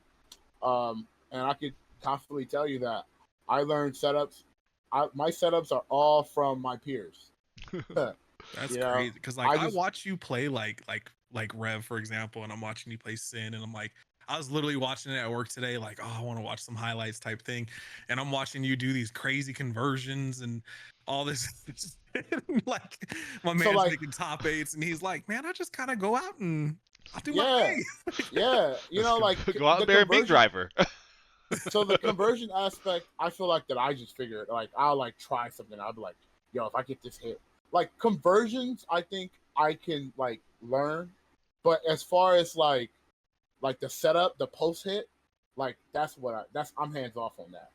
E: And I could confidently tell you that I learned setups. My setups are all from my peers.
C: That's crazy. Because like I watch you play like Rev, for example, and I'm watching you play Sin, and I'm like, I was literally watching it at work today, like, oh, I want to watch some highlights type thing. And I'm watching you do these crazy conversions and all this. Like my man's making top 8s, and he's like, man, I just kind of go out and I'll do my thing.
E: Yeah. Like
D: go out there and big driver.
E: So the conversion aspect, I feel like that I just figured, like I'll like try something. I'll be like, yo, if I get this hit, like conversions, I think I can like learn. But as far as like the setup, the post hit, like I'm hands off on that,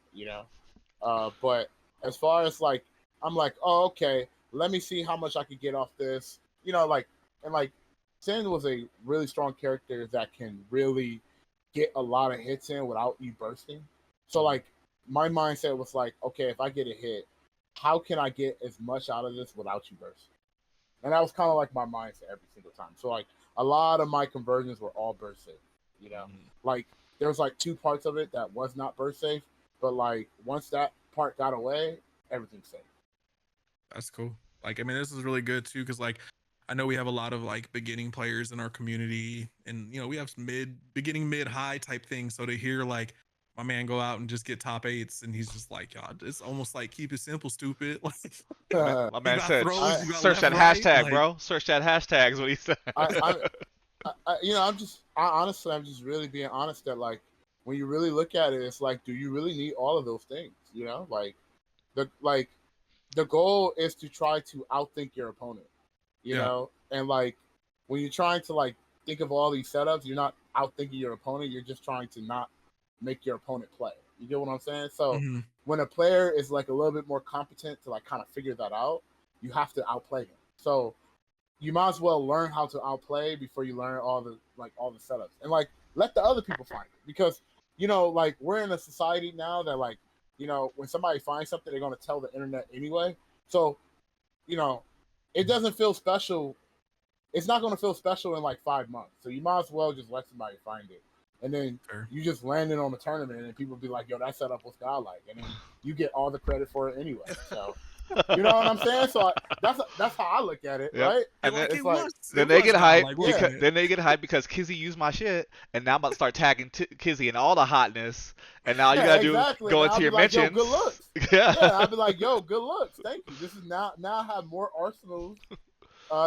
E: But as far as like, I'm like, oh, okay, let me see how much I could get off this, like, and like Sin was a really strong character that can really get a lot of hits in without you bursting. So like my mindset was like, okay, if I get a hit, how can I get as much out of this without you bursting? And that was kind of like my mindset every single time. So like a lot of my conversions were all burst safe. You know, like there was like 2 parts of it that was not burst safe, but like once that part got away, everything's safe.
C: That's cool. Like, I mean, this is really good too, because like I know we have a lot of like beginning players in our community, and you know we have some beginning, mid, high type things. So to hear like my man go out and just get top 8s, and he's just like, God, it's almost like keep it simple, stupid. Like
D: My man
C: got
D: said,
C: throws, you got
D: search that
C: left, right,
D: hashtag,
C: like-
D: bro. Search that hashtag is what he said.
E: You know, honestly, I'm just really being honest that like when you really look at it, it's like, do you really need all of those things? You know, like the goal is to try to outthink your opponent. You know, and like when you're trying to like think of all these setups, you're not outthinking your opponent. You're just trying to not make your opponent play. You get what I'm saying? So when a player is like a little bit more competent to like kind of figure that out, you have to outplay him. So you might as well learn how to outplay before you learn all the setups, and like let the other people find it, because you know, like we're in a society now that like, you know, when somebody finds something, they're going to tell the internet anyway. So, you know, it doesn't feel special. It's not going to feel special in like 5 months. So you might as well just let somebody find it. And then you just land it on the tournament, and people be like, yo, that setup was godlike. And then you get all the credit for it anyway. So, you know what I'm saying? So that's how I look at it, right?
D: And
C: like,
D: then,
C: like,
D: then they get hyped
C: like,
D: because then they get hyped because Kizzie used my shit, and now I'm about to start tagging Kizzie in all the hotness, and now you gotta do go into your mentions.
E: Yo, good looks. Yeah, I'll be like, yo, good looks. Thank you. This is now I have more arsenals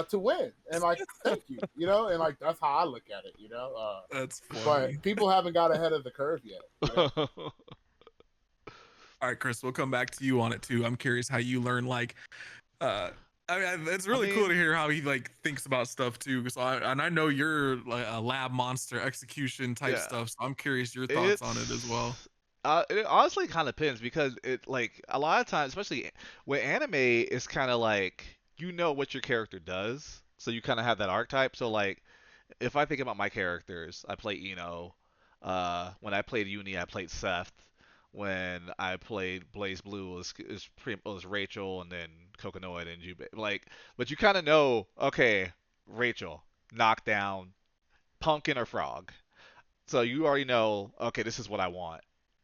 E: to win, and like, thank you. You know, and like that's how I look at it. You know,
C: that's funny.
E: But people haven't got ahead of the curve yet. You know?
C: All right, Chris, we'll come back to you on it too. I'm curious how you learn like I mean, it's really cool to hear how he like thinks about stuff too. Because I know you're like a lab monster execution type stuff. So I'm curious your thoughts on it as well.
D: It honestly kind of depends, because it like a lot of times, especially with anime, it's kind of like you know what your character does, so you kind of have that archetype. So like if I think about my characters, I play Ino. When I played Uni, I played Seth. When I played Blaze Blue, it was Rachel, and then Coconoid and Jubei. Like, but you kind of know, okay, Rachel, knockdown, pumpkin or frog. So you already know, okay, this is what I want.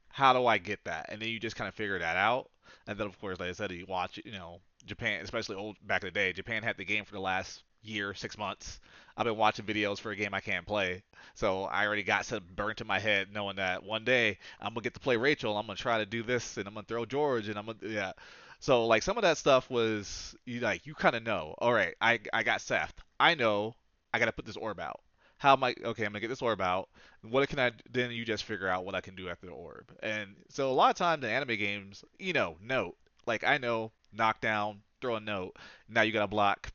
D: How do I get that? And then you just kind of figure that out. And then, of course, like I said, you watch, you know, Japan, especially old back in the day. Japan had the game for the last year, 6 months. I've been watching videos for a game I can't play. So I already got some burnt in my head knowing that one day I'm going to get to play Rachel. I'm going to try to do this, and I'm going to throw George, and I'm going to, yeah. So, like, some of that stuff was, you kind of know. All right, I got Seth. I know I got to put this orb out. How am I, okay, I'm going to get this orb out. What can I, then you just figure out what I can do after the orb. And so a lot of times in anime games, you know, note. Like, I know, knockdown, throw a note. Now you got to block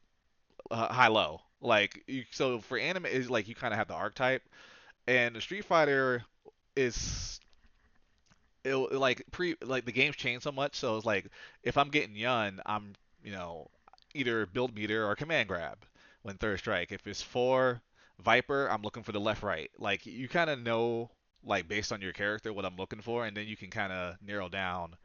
D: high-low. Like, so for anime, is like you kind of have the archetype. And the Street Fighter is like the game's changed so much, so it's like if I'm getting Yun, I'm, you know, either build meter or command grab when third strike. If it's for Viper, I'm looking for the left right. Like you kind of know, like based on your character, what I'm looking for, and then you can kind of narrow down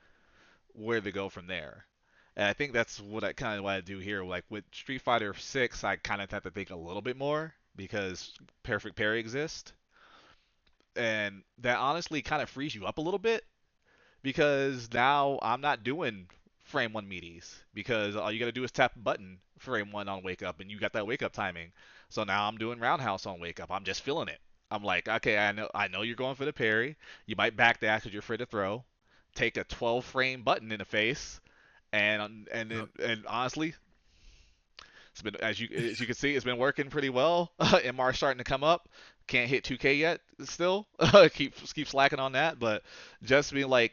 D: where to go from there. And I think that's what I do here. Like with Street Fighter 6, I kind of have to think a little bit more because perfect parry exists, and that honestly kind of frees you up a little bit, because now I'm not doing frame one meaties, because all you got to do is tap a button frame one on wake up, and you got that wake up timing. So now I'm doing roundhouse on wake up. I'm just feeling it. I'm like, okay, I know you're going for the parry. You might back dash because you're afraid to throw. Take a 12 frame button in the face, and honestly, it's been, as you can see, it's been working pretty well. MR starting to come up. Can't hit 2K yet still. keep slacking on that, but just being like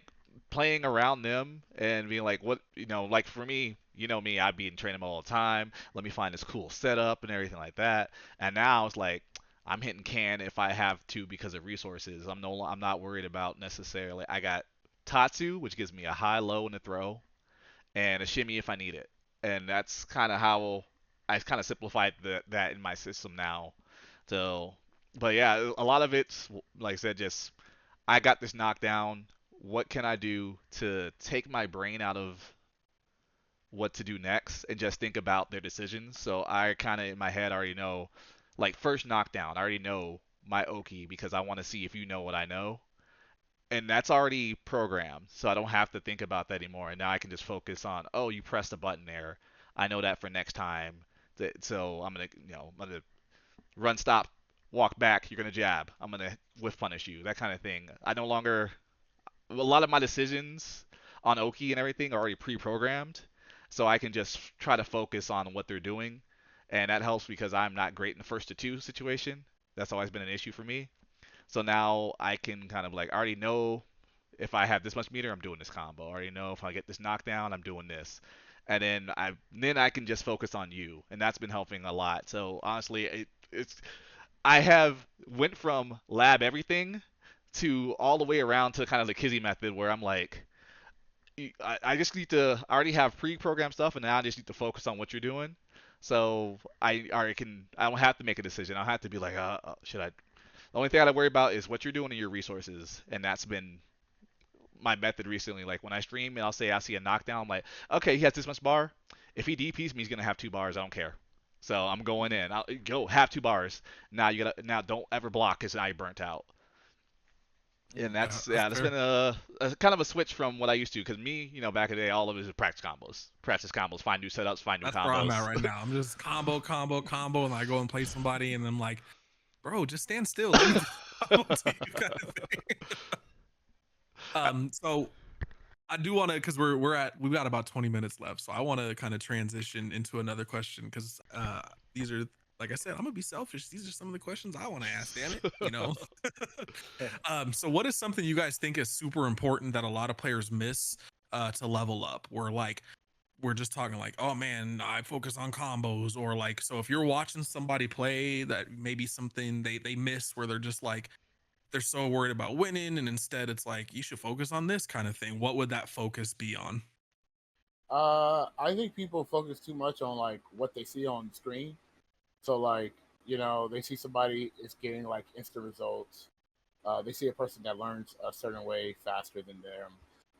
D: playing around them and being like, what, you know, like for me, you know me, I'd be in training mode all the time. Let me find this cool setup and everything like that. And now it's like I'm hitting can if I have to because of resources. I'm not worried about necessarily. I got Tatsu, which gives me a high low in the throw, and a shimmy if I need it. And that's kind of how I kind of simplified that in my system now. So But yeah, a lot of it's like I said, just I got this knockdown. What can I do to take my brain out of what to do next and just think about their decisions? So I kind of in my head already know, like first knockdown, I already know my Oki because I want to see if you know what I know. And that's already programmed, so I don't have to think about that anymore. And now I can just focus on, oh, you pressed a button there. I know that for next time. So I'm gonna run, stop, walk back. You're gonna jab. I'm gonna whiff punish you. That kind of thing. I no longer a lot of my decisions on Oki and everything are already pre-programmed, so I can just try to focus on what they're doing, and that helps because I'm not great in the first to two situation. That's always been an issue for me. So now I can kind of like I already know if I have this much meter, I'm doing this combo. I already know if I get this knockdown, I'm doing this. And then I can just focus on you, and that's been helping a lot. So honestly, it's I have went from lab everything to all the way around to kind of the Kizzie method where I'm like, I just need to I already have pre-programmed stuff, and now I just need to focus on what you're doing. So I don't have to make a decision. I don't have to be like, should I? The only thing I gotta worry about is what you're doing and your resources, and that's been my method recently. Like when I stream and I'll say I see a knockdown, I'm like, okay, he has this much bar. If he DPs me, he's gonna have 2 bars. I don't care. So I'm going in. I'll go have 2 bars. Now don't ever block because now you're burnt out. And
C: Yeah,
D: that's
C: fair.
D: been a kind of a switch from what I used to. Because me, back in the day, all of it is practice combos, find new setups, find new
C: That's where I'm at
D: combos.
C: right now. I'm just combo, combo, combo, and I go and play somebody, and I'm like, bro, just stand still. Let me do combo to you kind of thing. So I do want to, because we've got about 20 minutes left, so I want to kind of transition into another question because these are, like I said, I'm gonna be selfish. These are some of the questions I want to ask. Damn it. So what is something you guys think is super important that a lot of players miss to level up? Where like we're just talking like, oh man, I focus on combos, or like, so if you're watching somebody play, that maybe something they miss where they're just like they're so worried about winning, and instead it's like you should focus on this kind of thing. What would that focus be on?
E: I think people focus too much on like what they see on screen. So like, they see somebody is getting like instant results. They see a person that learns a certain way faster than them,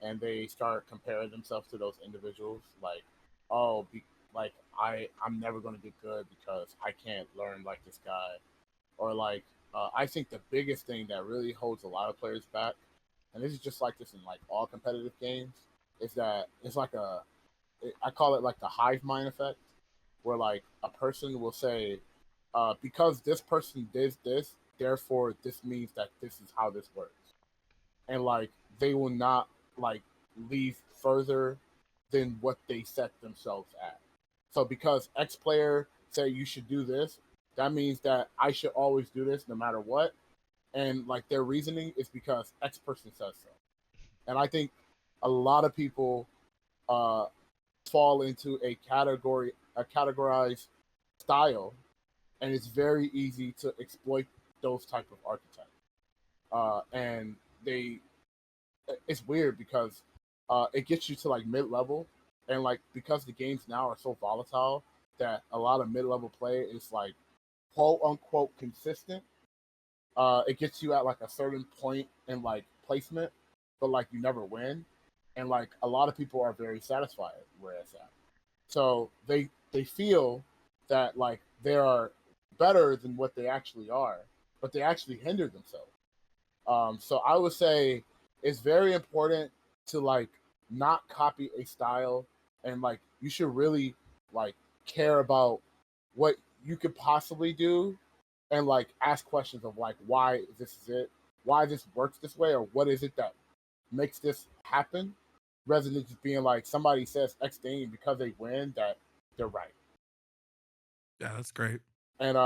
E: and they start comparing themselves to those individuals. Like, oh, like I'm never going to get good because I can't learn like this guy, or like I think the biggest thing that really holds a lot of players back, and this is just like this in like all competitive games, is that it's like I call it like the hive mind effect, where like a person will say, because this person did this, therefore this means that this is how this works, and like they will not like leave further than what they set themselves at. So because X player say you should do this, that means that I should always do this no matter what. And like their reasoning is because X person says so. And I think a lot of people uh, fall into a categorized style, and it's very easy to exploit those type of archetypes. And it's weird because it gets you to like mid level, and like because the games now are so volatile that a lot of mid level play is like quote unquote consistent. It gets you at like a certain point in like placement, but like you never win, and like a lot of people are very satisfied where it's at. So they feel that like they are better than what they actually are, but they actually hinder themselves. So I would say it's very important to like not copy a style, and like you should really like care about what you could possibly do, and like ask questions of like why this is it, why this works this way, or what is it that makes this happen, rather than just being like somebody says X thing because they win that they're right.
C: Yeah, that's great.
E: And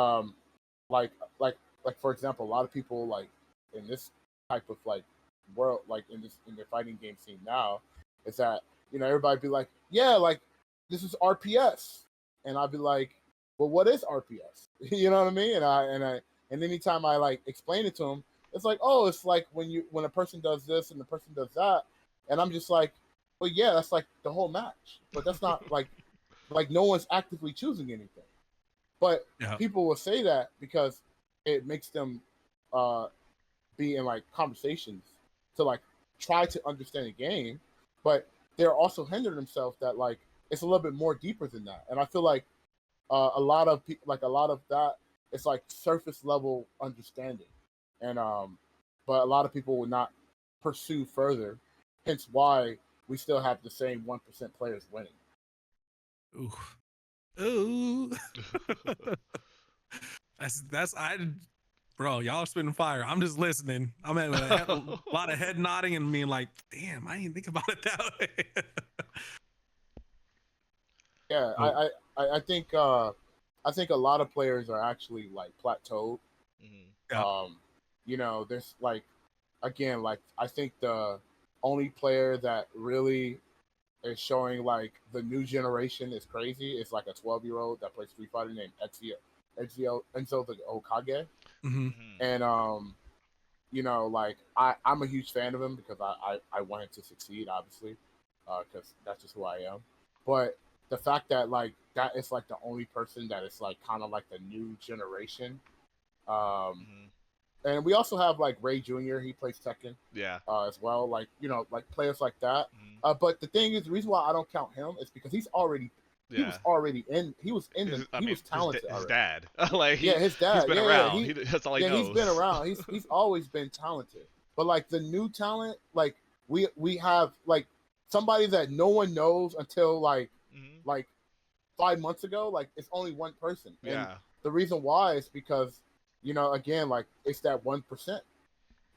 E: like like like for example, a lot of people like in this type of like world, like in the fighting game scene now, is that everybody be like, yeah, like this is RPS, and I'd be like, well, what is RPS? You know what I mean? And anytime I like explain it to them, it's like, oh, it's like when a person does this and the person does that, and I'm just like, well, yeah, that's like the whole match, but that's not like no one's actively choosing anything. But
C: Yeah.
E: people will say that because it makes them be in like conversations to like try to understand the game, but they're also hindering themselves that like it's a little bit more deeper than that. And I feel like a lot of people, like a lot of that, it's like surface level understanding, and but a lot of people will not pursue further. Hence why we still have the same 1% players winning.
C: Ooh. Ooh. Bro, y'all are spitting fire. I'm just listening. I'm at a lot of head nodding and being like, damn, I didn't think about it that way.
E: Yeah, I think a lot of players are actually like plateaued.
C: Yeah.
E: You know, there's like, again, like I think the only player that really is showing like the new generation is crazy. It's like a 12-year-old that plays Street Fighter named Enzo the Okage.
C: Mm-hmm.
E: And you know, like I'm a huge fan of him because I want him to succeed, obviously, because that's just who I am. But the fact that like that is like the only person that is like kind of like the new generation. And we also have like Ray Jr. He plays Tekken.
D: Yeah.
E: As well, like you know, like players like that. But the thing is, the reason why I don't count him is because he was already in. He was talented.
D: His dad, like
E: his dad.
D: He's been around. That's all he knows.
E: He's been around. He's always been talented. But like the new talent, like we have like somebody that no one knows until like 5 months ago. Like it's only one person. And the reason why is because, you know, again, like it's that 1%,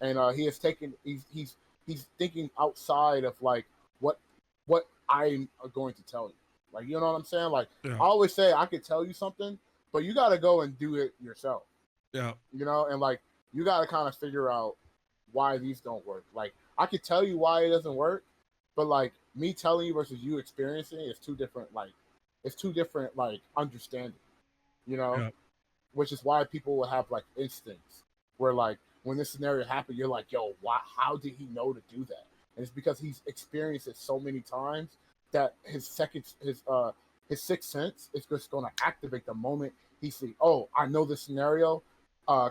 E: and he has taken. He's thinking outside of like what I'm going to tell you. Like, you know what I'm saying? Like, I always say I could tell you something, but you got to go and do it yourself.
C: Yeah.
E: You know, and like, you got to kind of figure out why these don't work. Like, I could tell you why it doesn't work, but like me telling you versus you experiencing is two different, like understanding, you know, which is why people will have like instincts where like when this scenario happened, you're like, yo, why, how did he know to do that? And it's because he's experienced it so many times that his sixth sense is just going to activate the moment he sees, oh, I know this scenario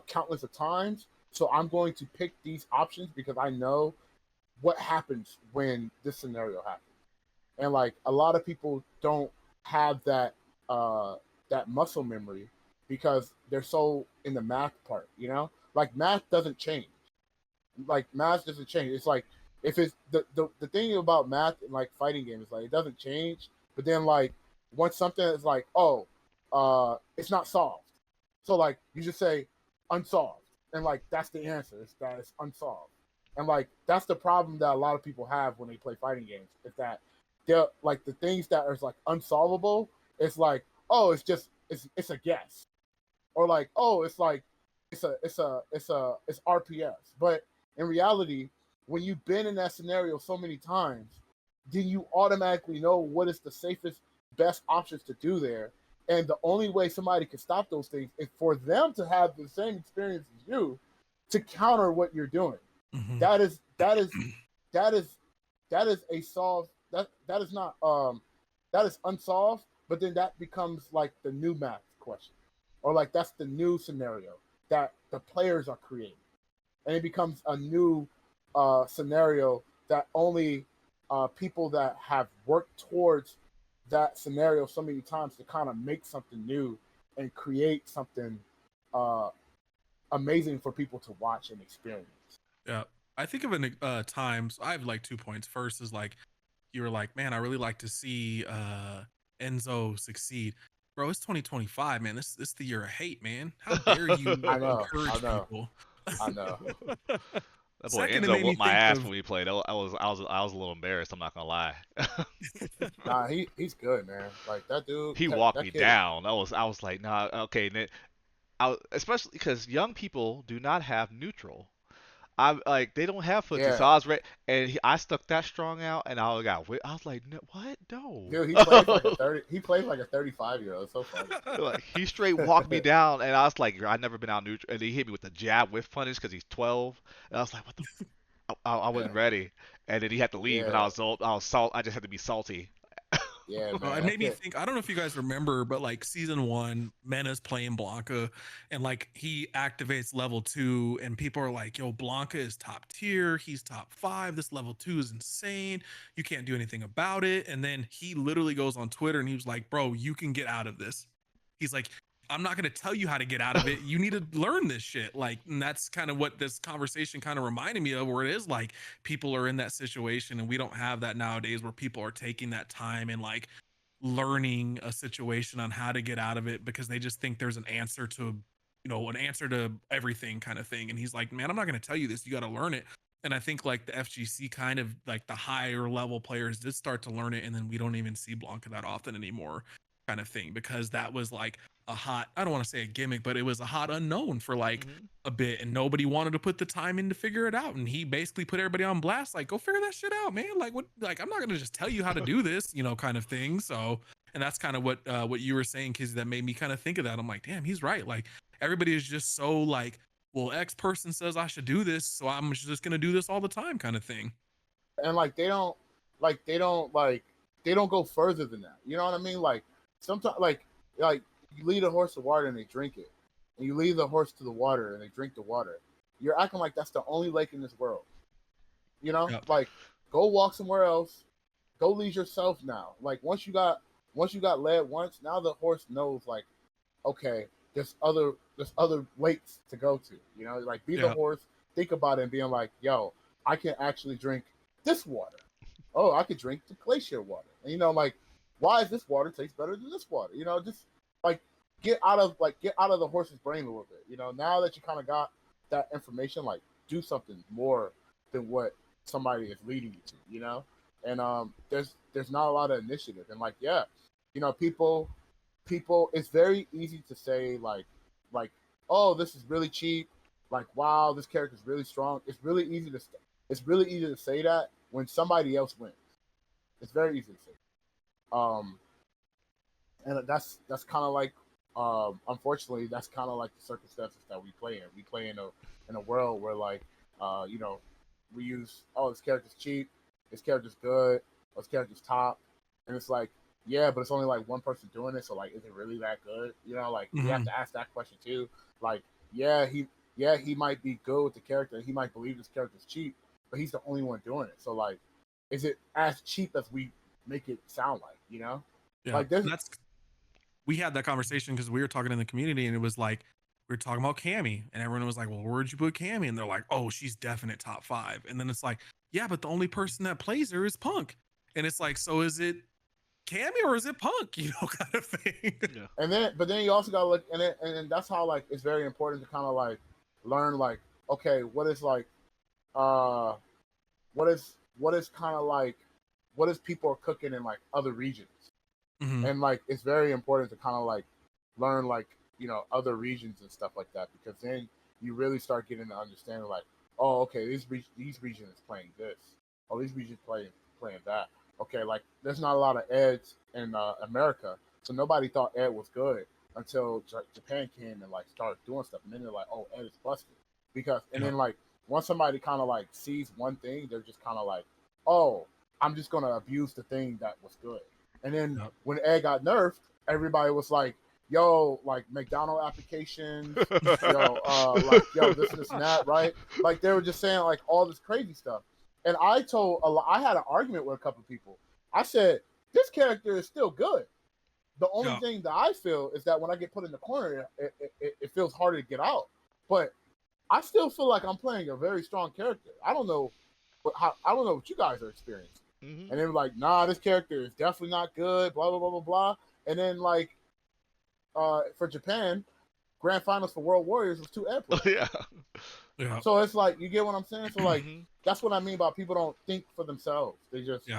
E: countless of times, so I'm going to pick these options because I know what happens when this scenario happens. And like a lot of people don't have that muscle memory because they're so in the math part, you know? Like math doesn't change. It's like if it's the thing about math and like fighting games is like it doesn't change, but then like once something is like, oh, it's not solved. So like you just say unsolved. And like that's the answer. It's that it's unsolved. And like that's the problem that a lot of people have when they play fighting games, is that they're like the things that are like unsolvable, it's like, oh, it's a guess. Or like, oh, it's like it's RPS. But in reality, when you've been in that scenario so many times, then you automatically know what is the safest, best options to do there. And the only way somebody can stop those things is for them to have the same experience as you to counter what you're doing.
C: Mm-hmm.
E: That is a solved, that is not that is unsolved, but then that becomes like the new math question. Or like that's the new scenario that the players are creating. And it becomes a new scenario that only people that have worked towards that scenario so many times to kind of make something new and create something amazing for people to watch and experience.
C: Yeah. I think of a time, so I have like 2 points. First is like, you were like, man, I really like to see Enzo succeed. Bro, it's 2025, man. This is the year of hate, man. How dare you encourage people?
E: I know.
D: That boy Enzo whooped my ass when we played. I was a little embarrassed. I'm not gonna lie.
E: Nah, he's good, man. Like that dude.
D: He walked me down. I was like, nah, okay. And especially because young people do not have neutral. I like they don't have footsie, so I was ready, and I stuck that strong out, and I was like, no, what? No.
E: Dude, he plays like a 30. He plays like a 35-year-old. So funny.
D: Like he straight walked me down, and I was like, I've never been out neutral, and he hit me with the jab whiff punish because he's 12, and I was like, what the? I wasn't ready, and then he had to leave, and I just had to be salty.
E: Yeah,
C: It
E: man.
C: made me think. I don't know if you guys remember, but like season 1, Mena's playing Blanca, and like he activates level 2, and people are like, "Yo, Blanca is top tier. He's top 5. This level 2 is insane. You can't do anything about it." And then he literally goes on Twitter and he was like, "Bro, you can get out of this." He's like, "I'm not going to tell you how to get out of it. You need to learn this shit." Like, and that's kind of what this conversation kind of reminded me of, where it is like people are in that situation, and we don't have that nowadays, where people are taking that time and like learning a situation on how to get out of it, because they just think there's an answer to, an answer to everything kind of thing. And he's like, "Man, I'm not going to tell you this. You got to learn it." And I think like the FGC kind of like the higher level players did start to learn it, and then we don't even see Blanca that often anymore, kind of thing, because that was like a hot, I don't want to say a gimmick, but it was a hot unknown for like a bit, and nobody wanted to put the time in to figure it out. And he basically put everybody on blast, like, "Go figure that shit out, man. Like, what, like, I'm not gonna just tell you how to do this, kind of thing." So, and that's kind of what you were saying, Kizzie, that made me kind of think of that. I'm like, damn, he's right. Like, everybody is just so like, well, X person says I should do this, so I'm just gonna do this all the time, kind of thing.
E: And like they don't go further than that. You know what I mean? Like sometimes like you lead a horse to water and they drink it, and you lead the horse to the water and they drink the water. You're acting like that's the only lake in this world.
C: Yep.
E: Like go walk somewhere else. Go lead yourself now. Like once you got led once, now the horse knows like, okay, there's other lakes to go to. Like be the horse, think about it, and being like, yo, I can actually drink this water. Oh, I could drink the glacier water. And like, why does this water taste better than this water? Just like get out of the horse's brain a little bit. Now that you kind of got that information, like do something more than what somebody is leading you to. And there's not a lot of initiative. And like, people, it's very easy to say like, oh, this is really cheap. Like, wow, this character is really strong. It's really easy to say that when somebody else wins. It's very easy to say. And that's kind of like, unfortunately, that's kind of like the circumstances that we play in. We play in a world where like, we use, oh, this character's cheap, this character's good, oh, this character's top, and it's like, yeah, but it's only like one person doing it, so like, is it really that good? Like we have to ask that question too. Like, he might be good with the character, he might believe this character's cheap, but he's the only one doing it. So like, is it as cheap as we make it sound like?
C: Yeah,
E: like
C: we had that conversation because we were talking in the community, and it was like we were talking about Cammy, and everyone was like, "Well, where'd you put Cammy?" And they're like, "Oh, she's definite top 5." And then it's like, yeah, but the only person that plays her is Punk. And it's like, so is it Cammy or is it Punk? Kind of thing.
E: Yeah. But then you also gotta look, and that's how like it's very important to kind of like learn like, okay, what is like, what is kind of like, what is people are cooking in like other regions. And like it's very important to kind of like learn like other regions and stuff like that, because then you really start getting to understanding like, oh, okay, these regions is playing this, oh, these regions playing that. Okay, like there's not a lot of Eds in America, so nobody thought Ed was good until Japan came and like started doing stuff, and then they're like, oh, Ed is busted, because then like once somebody kind of like sees one thing, they're just kind of like, oh, I'm just gonna abuse the thing that was good. And then when Ed got nerfed, everybody was like, yo, like McDonald applications, yo, this and that, right? Like they were just saying like all this crazy stuff. And I had an argument with a couple of people. I said, this character is still good. The only thing that I feel is that when I get put in the corner, it feels harder to get out. But I still feel like I'm playing a very strong character. I don't know what you guys are experiencing. And they were like, nah, this character is definitely not good, blah, blah, blah, blah, blah. And then, like, for Japan, Grand Finals for World Warriors was 2 Ed players.
C: Yeah.
E: So it's like, you get what I'm saying? So, like, that's what I mean by people don't think for themselves. They just,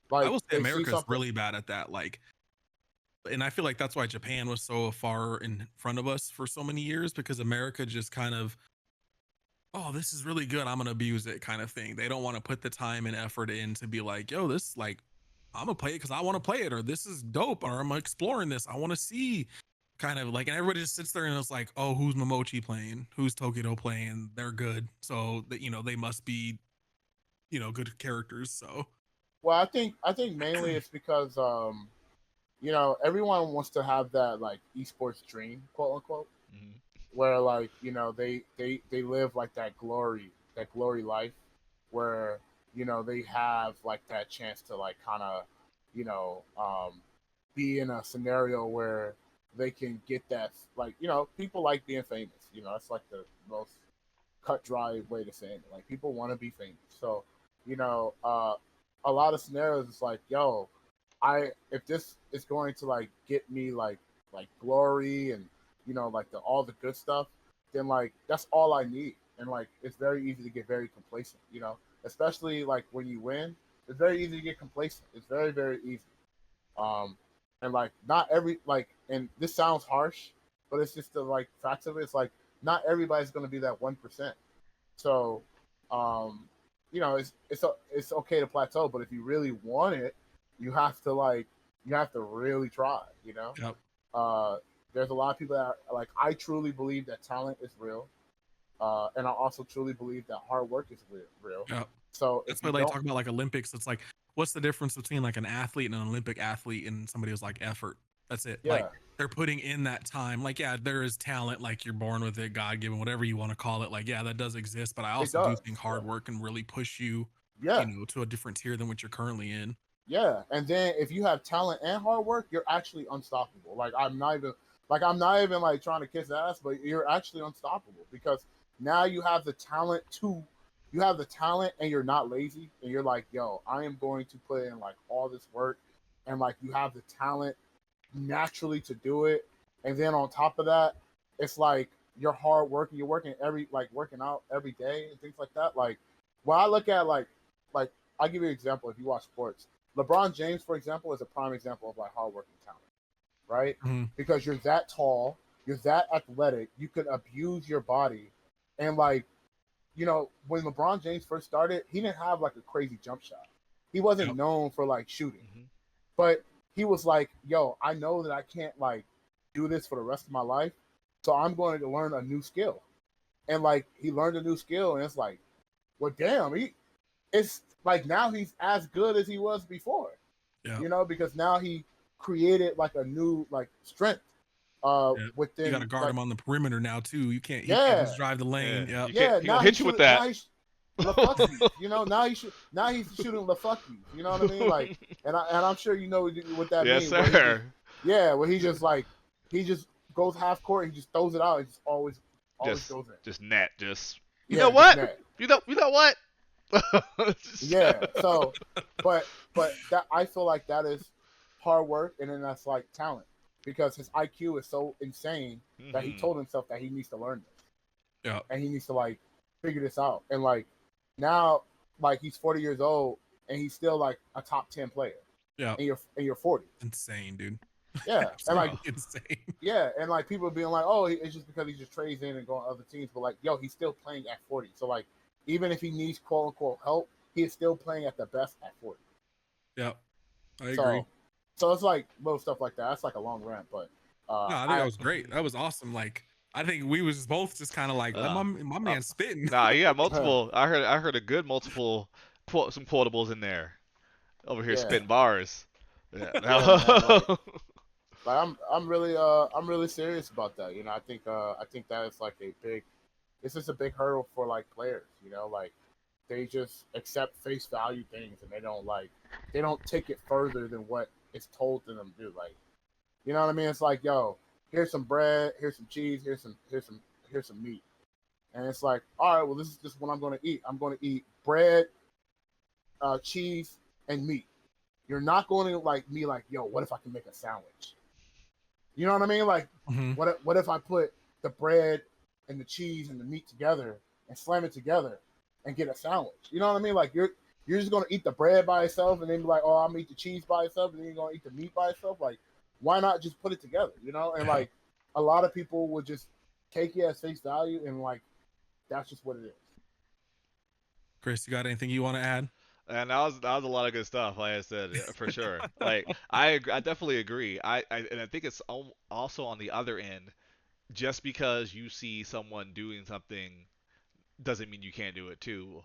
E: like,
C: I will say America's really bad at that. Like, and I feel like that's why Japan was so far in front of us for so many years, because America just kind of, oh, this is really good, I'm gonna abuse it kind of thing. They don't want to put the time and effort in to be like, yo, this, like, I'm gonna play it because I want to play it, or this is dope, or I'm exploring this, I want to see, kind of like, and everybody just sits there and it's like, oh, who's Momochi playing, who's Tokido playing, they're good, so that they must be good characters. So
E: Well, I think mainly it's because everyone wants to have that like esports dream, quote unquote,
D: Hmm.
E: where like they live like that glory life, where they have like that chance to like kind of you know be in a scenario where they can get that, like people like being famous. That's like the most cut dry way to say it. Like people want to be famous, so you know a lot of scenarios it's like, yo, if this is going to like get me like glory and like all the good stuff, then like that's all I need. And like it's very easy to get very complacent, especially like when you win. It's very easy to get complacent. It's very, very easy. um and like not every like and this sounds harsh, but it's just the like facts of it. It's like not everybody's going to be that 1%. So um it's okay to plateau, but if you really want it, you have to really try.
C: Yep.
E: uh there's a lot of people that like, I truly believe that talent is real, and I also truly believe that hard work is real.
C: Yep.
E: So if
C: That's
E: you
C: why they
E: don't,
C: talk about like Olympics. It's like, what's the difference between like an athlete and an Olympic athlete and somebody who's like effort? That's it. Like
E: yeah,
C: they're putting in that time. Like, yeah, there is talent, like you're born with it, God given, whatever you want to call it. Like, yeah, that does exist. But I
E: it
C: also do
E: does.
C: think
E: Yeah,
C: hard work can really push you,
E: yeah,
C: to a different tier than what you're currently in.
E: yeah. And then if you have talent and hard work, you're actually unstoppable. I'm not even like trying to kiss ass, but you're actually unstoppable because now you have the talent and you're not lazy, and you're like, yo, I am going to put in like all this work, and like you have the talent naturally to do it. And then on top of that, it's like you're hard working, you're working out every day and things like that. Like when I look at like I'll give you an example. If you watch sports, LeBron James, for example, is a prime example of like hard working talent, right?
C: Mhm.
E: Because you're that tall, you're that athletic, you can abuse your body. And like, when LeBron James first started, he didn't have like a crazy jump shot. He wasn't
C: Yep.
E: known for like shooting.
D: Hmm.
E: But he was like, yo, I know that I can't like do this for the rest of my life. So I'm going to learn a new skill. And like he learned a new skill, and it's like, well, damn, it's like now he's as good as he was before.
C: Yeah.
E: Because now he created like a new like strength
C: Yeah. You got to
E: within
C: guard
E: like,
C: him on the perimeter now too. You can't. He can't
E: yeah,
C: just drive the lane.
D: Yeah,
C: Yep.
D: you can't.
E: yeah.
D: He gonna
E: Now
D: hit you with that.
E: LaFuck you. Now he's shooting LaFuck you. You know what I mean? Like, and I'm sure you know what that
D: Yes,
E: means.
D: sir.
E: Where he just goes half court, he just throws it out, and just always
D: Just,
E: goes in.
D: just net. Just. You know
E: Yeah, just
D: what?
E: net.
D: You know what?
E: Yeah. So, but that, I feel like that is hard work, and then that's like talent, because his IQ is so insane that he
D: Hmm.
E: told himself that he needs to learn this,
C: Yeah.
E: and he needs to like figure this out. And like now, like he's 40 years old, and he's still like a top 10 player.
C: Yeah.
E: And you're 40.
C: Insane, dude.
E: Yeah, and like
C: Absolutely insane.
E: yeah, and like people being like, oh, it's just because he just trades in and going to other teams, but like, yo, he's still playing at 40. So like, even if he needs quote unquote help, he is still playing at the best at 40.
C: Yep. I agree.
E: So it's like little stuff like that. That's like a long rant, but
C: No, I think that was great. That was awesome. Like, I think we was both just kind of like, let my man spitting.
D: Nah, you got multiple. I heard a good multiple. Some quotables in there. Over here
E: yeah,
D: spitting bars. Yeah.
E: yeah, man. Like I'm really serious about that. I think that is like it's just a big hurdle for like players. Like they just accept face value things, and they don't take it further than what is told to them to do. Like, you know what I mean? It's like, yo, here's some bread, here's some cheese, here's some meat, and it's like, all right, well, this is just what I'm going to eat. I'm going to eat bread, cheese, and meat. You're not going to like me like, yo, what if I can make a sandwich? You know what I mean? Like,
C: Mhm.
E: what if I put the bread and the cheese and the meat together and slam it together and get a sandwich? You know what I mean? Like you're just gonna eat the bread by itself and then be like, oh, I'm gonna eat the cheese by itself, and then you're gonna eat the meat by itself. Like, why not just put it together? And
C: Yeah.
E: like a lot of people would just take it as face value, and like that's just what it is.
C: Chris, you got anything you want to add?
D: And that was a lot of good stuff. Like I said, for sure. Like I definitely agree. And I think it's also on the other end. Just because you see someone doing something doesn't mean you can't do it too.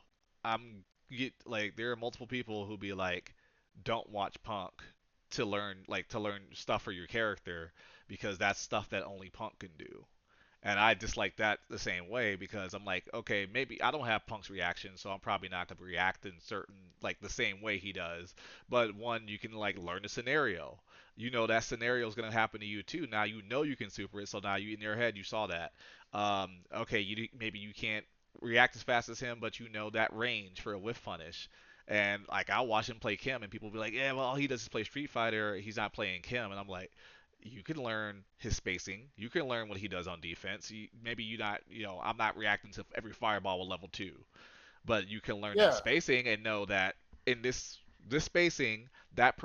D: Like there are multiple people who be like, don't watch Punk to learn stuff for your character, because that's stuff that only Punk can do. And I dislike that the same way, because I'm like, okay, maybe I don't have Punk's reaction, so I'm probably not gonna react in certain, like, the same way he does. But one, you can like learn the scenario. You know that scenario is gonna happen to you too. Now you know you can super it, so now you in your head you saw that. Okay, maybe you can't react as fast as him, but you know that range for a whiff punish. And like I'll watch him play Kim, and people will be like, yeah, well, all he does is play Street Fighter. He's not playing Kim, and I'm like, you can learn his spacing. You can learn what he does on defense. Maybe you not, I'm not reacting to every fireball with level 2, but you can learn that
E: Yeah.
D: spacing and know that in this spacing, that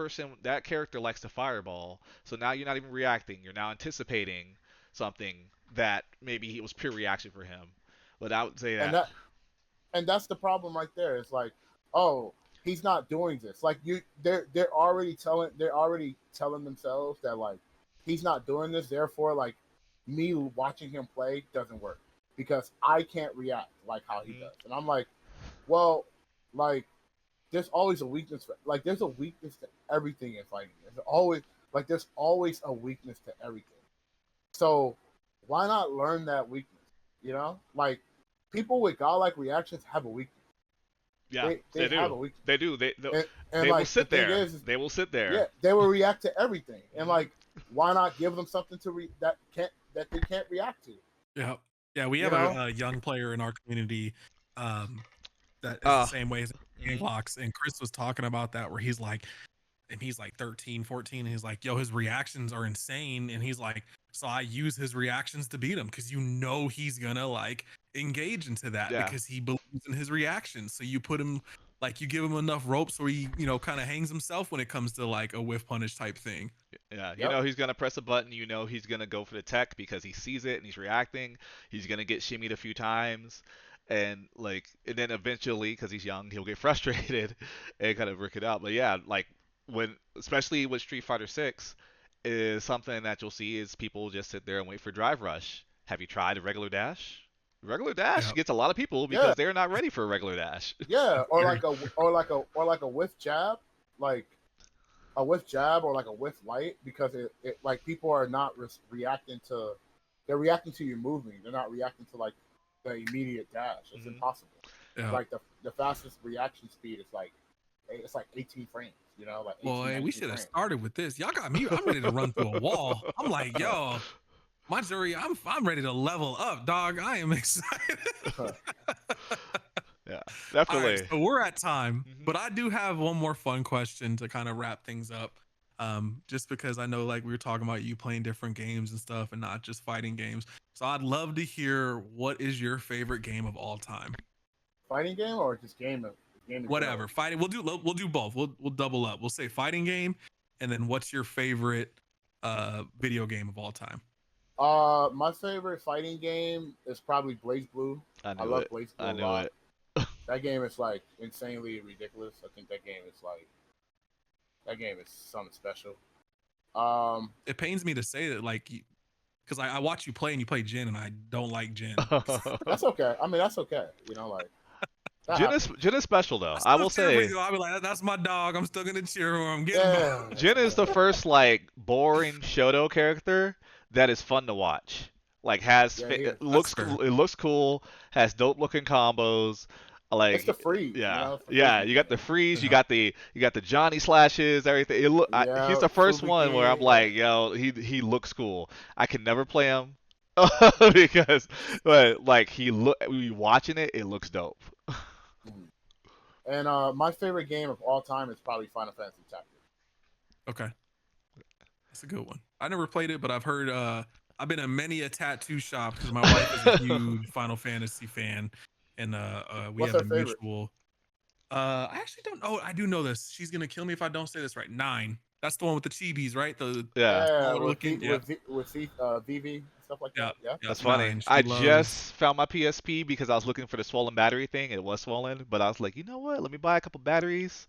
D: character likes to fireball. So now you're not even reacting. You're now anticipating something that maybe it was pure reaction for him. But I would say
E: And
D: that.
E: that's the problem right there. It's like, oh, he's not doing this. Like they're already telling themselves that like he's not doing this. Therefore, like me watching him play doesn't work because I can't react like how he does. And I'm like, well, like there's always a weakness. There's a weakness to everything in fighting. There's always a weakness to everything. So why not learn that weakness? Like people with godlike reactions have a weakness.
D: Yeah,
E: they
D: do.
E: have a weakness.
D: They do. They
E: And
D: will
E: like,
D: sit
E: the thing
D: there.
E: is,
D: They will sit there.
E: yeah, they will react to everything. And like, why not give them something that they can't react to?
C: Yeah. We have a young player in our community that is the same way as Locks, and Chris was talking about that, where he's like 13, 14, and he's like, yo, his reactions are insane, and he's like, so I use his reactions to beat him, because he's gonna like engage into that because he believes in his reactions. So you put him, like, you give him enough rope so he kind of hangs himself when it comes to like a whiff punish type thing.
D: Yeah, you know he's gonna press a button. You know he's gonna go for the tech because he sees it and he's reacting. He's gonna get shimmied a few times, and then eventually, because he's young, he'll get frustrated and kind of work it out. But yeah, like especially with Street Fighter 6, is something that you'll see is people just sit there and wait for drive rush. Have you tried a regular dash? Regular dash gets a lot of people because they're not ready for a regular dash.
E: Yeah, or like a whiff jab, like a whiff jab or like a whiff light, because it like people are not reacting to, they're reacting to your movement. They're not reacting to like the immediate dash. It's impossible.
C: Yeah.
E: Like the fastest reaction speed is like 18 frames. Like 18,
C: Well, hey, we should have
E: frames.
C: started with this. Y'all got me. I'm ready to run through a wall. I'm like, yo, my jury, I'm ready to level up, dog. I am excited.
D: Yeah, definitely.
C: Right, so we're at time, but I do have one more fun question to kind of wrap things up. Just because I know, like, we were talking about you playing different games and stuff and not just fighting games. So I'd love to hear, what is your favorite game of all time?
E: Fighting game or just game?
C: Whatever. Fighting. We'll do both. We'll double up. We'll say fighting game, and then what's your favorite video game of all time?
E: My favorite fighting game is probably Blaze Blue. I love Blaze Blue.
D: I know it.
E: That game is like insanely ridiculous. I think that game is something special.
C: It pains me to say that, like, because I watch you play and you play Jin, and I don't like Jin.
E: That's okay. I mean, that's okay. Like.
D: Jin is special though. I will say.
C: I'll be like, that's my dog. I'm still gonna cheer for him.
D: Jin is the first like boring Shoto character that is fun to watch. Like it looks cool. Has dope looking combos. Like
E: it's the freeze.
D: You got the freeze. You got the Johnny slashes. Everything. He's the first one where I'm like, yo, he looks cool. I can never play him because, but like we watching it, it looks dope.
E: And my favorite game of all time is probably Final Fantasy Tactics.
C: Okay, that's a good one. I never played it, but I've heard. I've been in many a tattoo shop because my wife is a huge Final Fantasy fan, and we have a mutual. I actually don't know. I do know this. She's gonna kill me if I don't say this right. 9. That's the one with the chibis, right?
E: With VV stuff like that. Yeah,
D: that's funny. I just found my PSP because I was looking for the swollen battery thing. It was swollen, but I was like, you know what? Let me buy a couple batteries,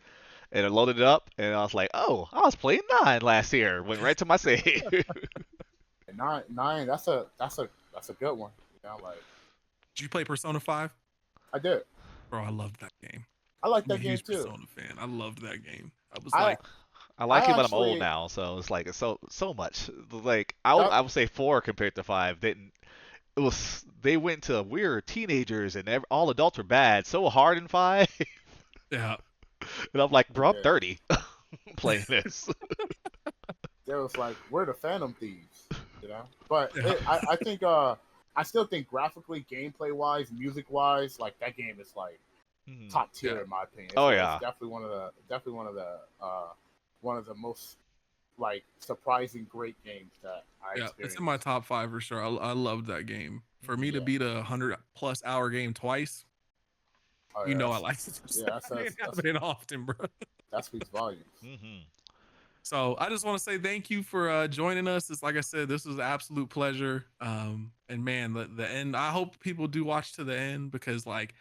D: and I loaded it up, and I was like, oh, I was playing 9 last year. Went right to my save.
E: 9. That's a good one.
C: Did you play Persona 5?
E: I did.
C: Bro, I loved that game.
E: I like
C: I'm a
E: that game
C: huge
E: too.
C: Persona fan. I loved that game. I was
E: I
C: like,
D: I like
E: I
D: it, but I'm old
E: actually
D: now, so it's like it's so much. Like
E: that
D: I would say 4 compared to 5. Didn't it was they went to we're teenagers and all adults are bad. So hard in 5,
C: yeah,
D: and I'm like, bro, I'm
E: yeah,
D: 30 playing this.
E: there was like we're the Phantom Thieves, you know. But
C: yeah,
E: I think I still think graphically, gameplay wise, music wise, like that game is like
D: Mhm.
E: top tier
C: yeah,
E: in my opinion.
D: Oh
E: It's
D: yeah.
E: definitely one of the most like surprising great games that I
C: yeah. It's in my
E: experienced.
C: top 5 for sure. I loved that game. For me to
E: Yeah.
C: beat a 100+ hour game twice,
E: Oh
C: you
E: yeah,
C: know I like it.
E: yeah,
C: That ain't happening often, bro.
E: that speaks volumes.
D: Mhm.
C: So I just want to say thank you for joining us. It's like I said, this was an absolute pleasure. And man, the end. I hope people do watch to the end because like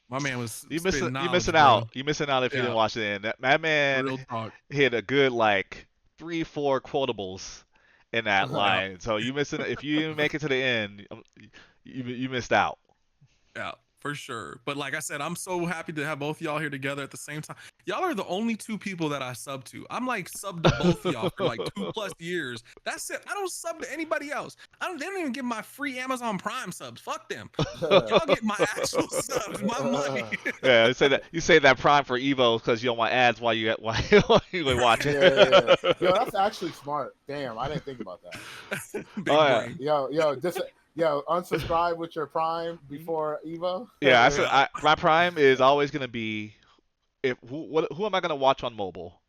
C: my man was spitting
D: You
C: knowledge,
D: missing
C: bro.
D: out. You missing out if you
C: Yeah,
D: didn't watch it. In that man
C: real talk.
D: hit a good like 3-4 quotables in that
C: Yeah,
D: line. So you missing if you didn't make it to the end, you missed out.
C: yeah, for sure. But like I said, I'm so happy to have both y'all here together at the same time. Y'all are the only two people that I sub to. I'm like sub to both of y'all for like 2+ years. That's it. I don't sub to anybody else. They don't even give my free Amazon Prime subs. Fuck them. Y'all get my actual subs, my money.
D: Yeah, you say that Prime for Evo because you don't want ads while you watch it.
E: Yeah. Yo, that's actually smart. Damn, I didn't think about that.
C: Big
D: Oh, yeah.
C: brain.
E: Yo, unsubscribe with your Prime before Evo.
D: Yeah,
C: Yeah.
D: my Prime is always gonna be who am I gonna watch on mobile?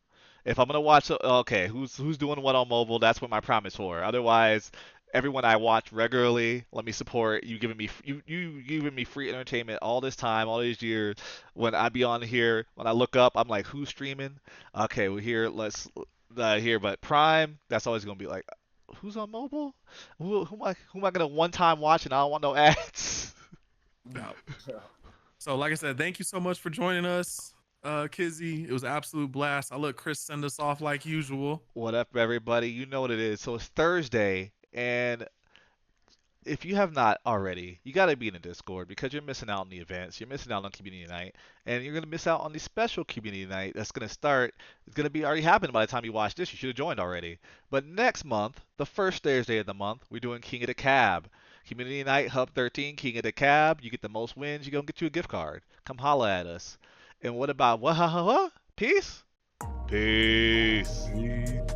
D: If I'm gonna watch, okay, who's doing what on mobile? That's what my Prime is for. Otherwise, everyone I watch regularly, let me support you giving me you giving me free entertainment all this time, all these years. When I be on here, when I look up, I'm like, who's streaming? Okay, we're here. Let's here, but Prime, that's always gonna be like, who's on mobile? Who am I gonna one time watch and I don't want no ads?
C: Yeah. So, like I said, thank you so much for joining us, Kizzie. It was an absolute blast. I'll let Chris send us off like usual.
D: What up, everybody? You know what it is. So it's Thursday, and if you have not already, you got to be in the Discord because you're missing out on the events. You're missing out on community night, and you're gonna miss out on the special community night that's gonna start. It's gonna be already happened by the time you watch this. You should have joined already. But next month, the first Thursday of the month, we're doing King of the Cab. Community night, Hub 13, King of the Cab. You get the most wins, you're gonna get you a gift card. Come holla at us. And what about what? Peace. Peace.
C: Peace.